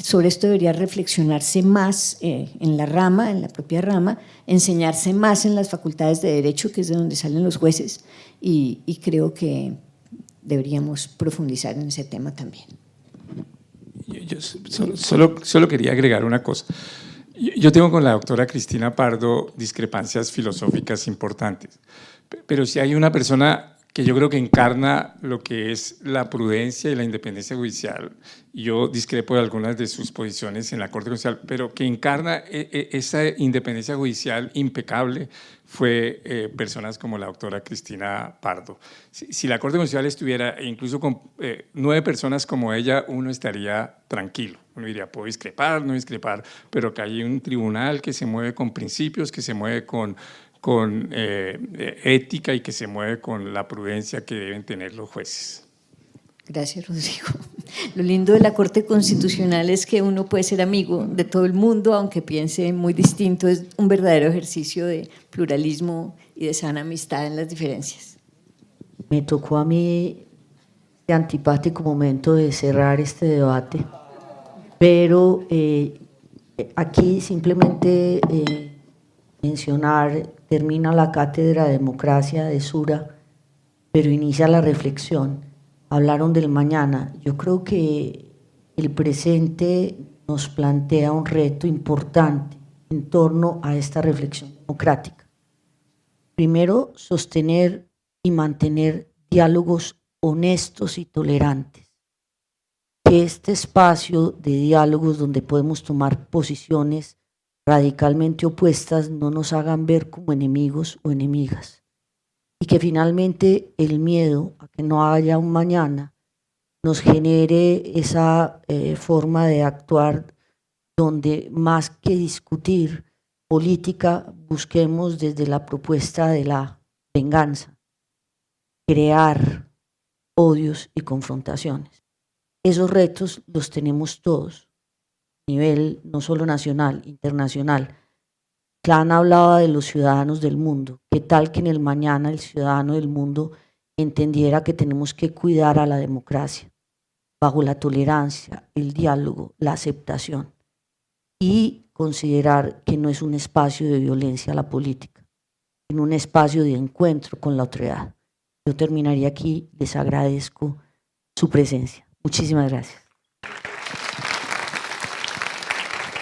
sobre esto debería reflexionarse más en la rama, en la propia rama, enseñarse más en las facultades de derecho, que es de donde salen los jueces, y creo que deberíamos profundizar en ese tema también. Yo solo quería agregar una cosa. Yo tengo con la doctora Cristina Pardo discrepancias filosóficas importantes, pero si hay una persona que yo creo que encarna lo que es la prudencia y la independencia judicial. Yo discrepo de algunas de sus posiciones en la Corte Constitucional, pero que encarna esa independencia judicial impecable fue personas como la doctora Cristina Pardo. Si la Corte Constitucional estuviera incluso con 9 personas como ella, uno estaría tranquilo. Uno diría, puedo discrepar, no discrepar, pero que hay un tribunal que se mueve con principios, que se mueve con ética y que se mueve con la prudencia que deben tener los jueces. Gracias, Rodrigo. Lo lindo de la Corte Constitucional es que uno puede ser amigo de todo el mundo, aunque piense muy distinto. Es un verdadero ejercicio de pluralismo y de sana amistad en las diferencias. Me tocó a mí este antipático momento de cerrar este debate, pero aquí simplemente mencionar, termina la cátedra de democracia de Sura, pero inicia la reflexión. Hablaron del mañana. Yo creo que el presente nos plantea un reto importante en torno a esta reflexión democrática. Primero, sostener y mantener diálogos honestos y tolerantes. Que este espacio de diálogos donde podemos tomar posiciones radicalmente opuestas no nos hagan ver como enemigos o enemigas, y que finalmente el miedo a que no haya un mañana nos genere esa forma de actuar donde más que discutir política busquemos desde la propuesta de la venganza, crear odios y confrontaciones. Esos retos los tenemos todos, a nivel no solo nacional, internacional. Clan hablaba de los ciudadanos del mundo. ¿Qué tal que en el mañana el ciudadano del mundo entendiera que tenemos que cuidar a la democracia bajo la tolerancia, el diálogo, la aceptación, y considerar que no es un espacio de violencia la política, sino un espacio de encuentro con la otredad? Yo terminaría aquí, les agradezco su presencia. Muchísimas gracias.